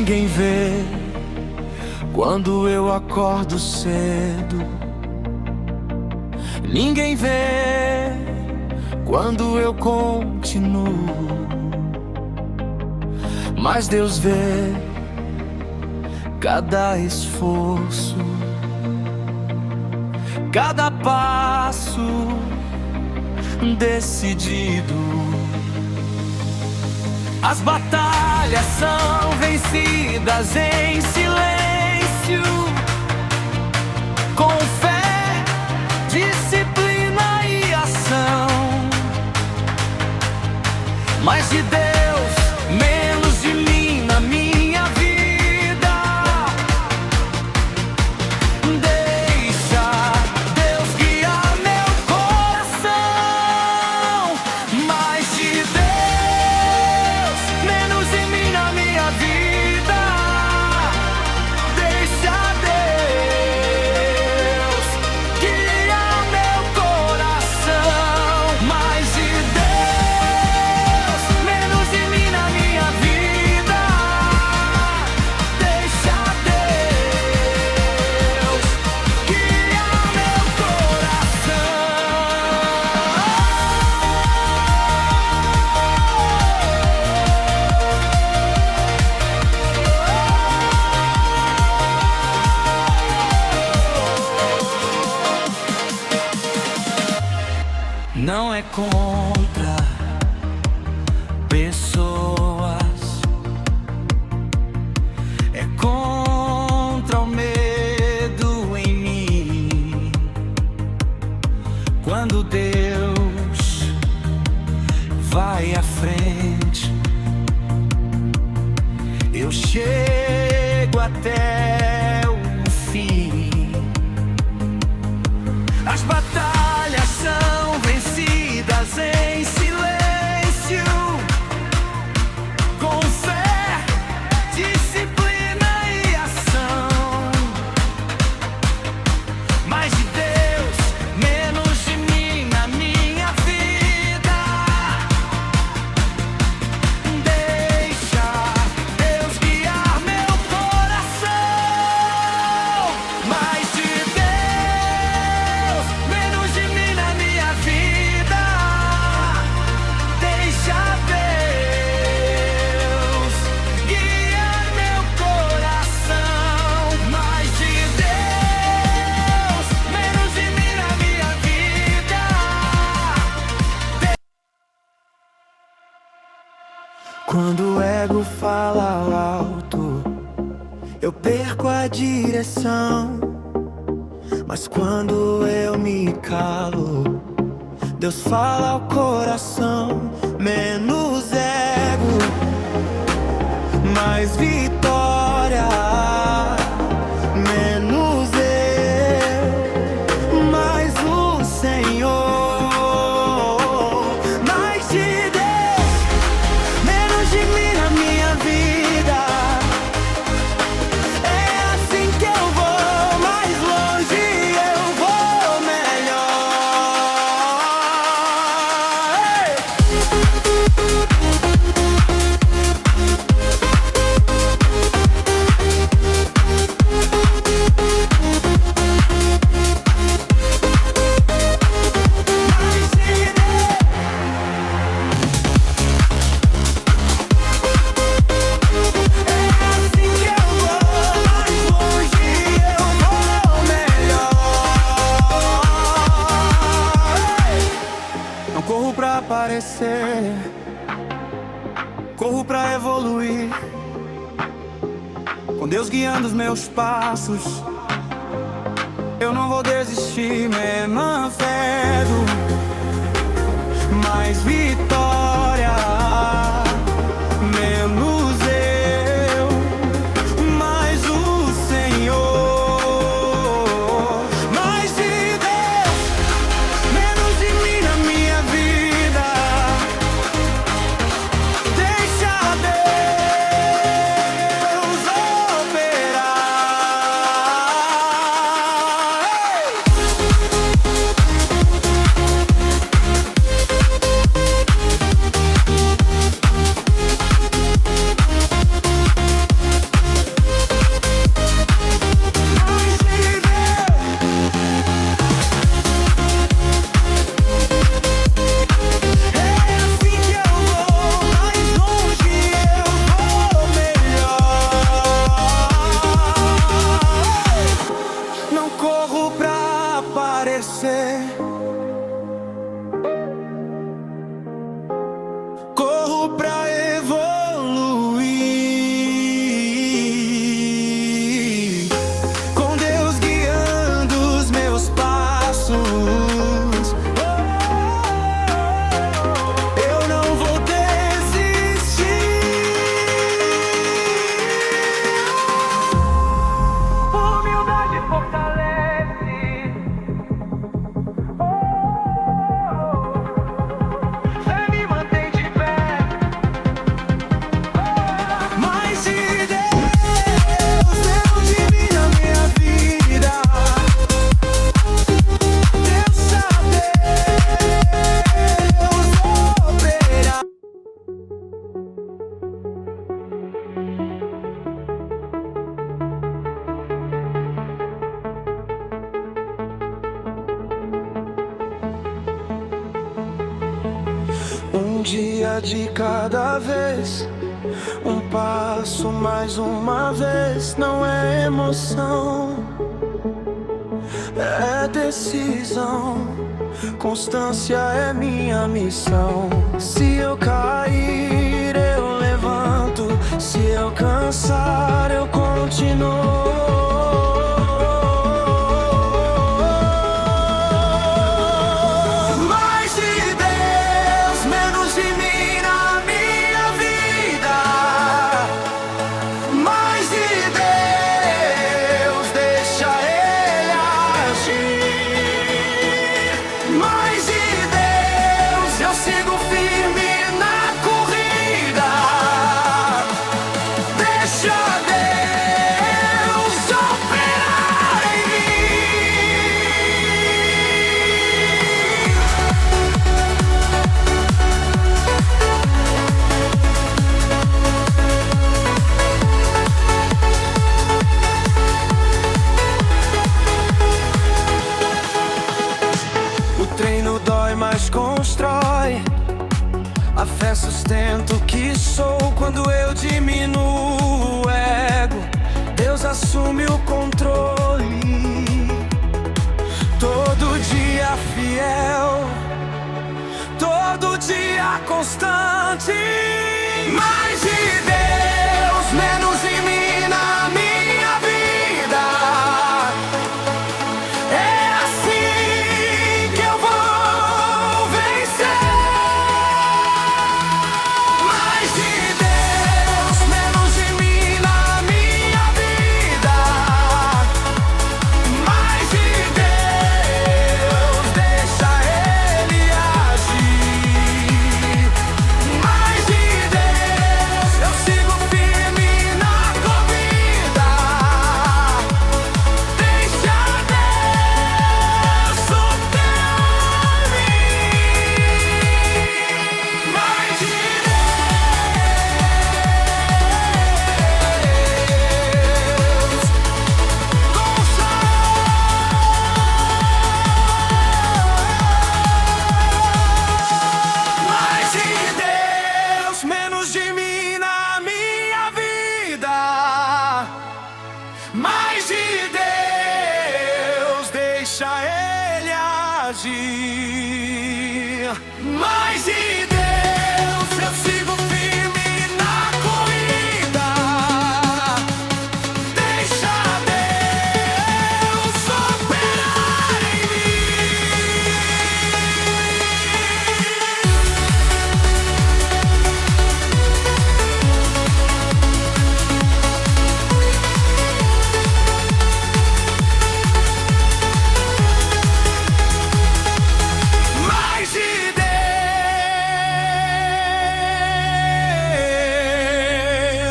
Ninguém vê quando eu acordo cedo. Ninguém vê quando eu continuo. Mas Deus vê cada esforço, cada passo decidido. As batalhas são vencidas em silêncio, com fé, disciplina e ação. Mais de Deus, menos de mim na minha vida. Deixa Deus guiar meu coração. Mais de Deus, menos de mim na minha vida. Deixa Deus guiar meu coração. Mais de Deus, menos de mim na minha vida. Deixa Deus guiar meu coração. Não é contra pessoas, é contra o medo em mim. Quando Deus vai à frente, eu chego até o fim. As batalhas são vencidas em silêncio, com fé, disciplina e ação. Mais de Deus, menos de mim na minha vida. Deixa Deus guiar meu coração. Mais de Deus, menos de mim na minha vida. Deixa Deus guiar meu coração. Mais de Deus, menos de mim na minha vida. Quando o ego fala alto, eu perco a direção. Mas quando eu me calo, Deus fala ao coração. Menos ego, mais vitória. Menos eu, mais o Senhor. Mais de Deus, menos de mim na minha vida. É assim que eu vou mais longe, eu vou melhor. Não corro pra aparecer, corro pra evoluir. Com Deus guiando os meus passos, eu não vou desistir, mesmo cedo. Mais vitória, menos eu, mais o Senhor. Mais de Deus, menos de mim na minha vida. Deixa Deus operar. dia de cada vez, um passo mais uma vez. Não é emoção, é decisão. Constância é minha missão. Se eu cair, eu levanto. Se eu cansar, eu continuo. Mas constrói. A fé sustenta o que sou. Quando eu diminuo o ego, Deus assume o controle. Todo dia fiel, todo dia constante. Mais de Deus, menos de mim na minha vida. É assim que eu vou vencer. Mais de Deus, menos de mim na minha vida. Mais de Deus, deixa Ele agir. Mais de Deus, eu sigo firme na corrida. Deixa Deus superar-me. Mais de Mais de Deus, menos de mim na minha vida. Mais de Deus, deixa Ele agir. Mais de Deus, eu sigo firme na corrida. Deixa Deus operar em Mais de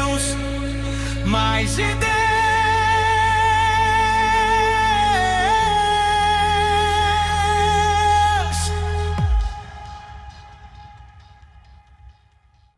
Deus, mais de Deus.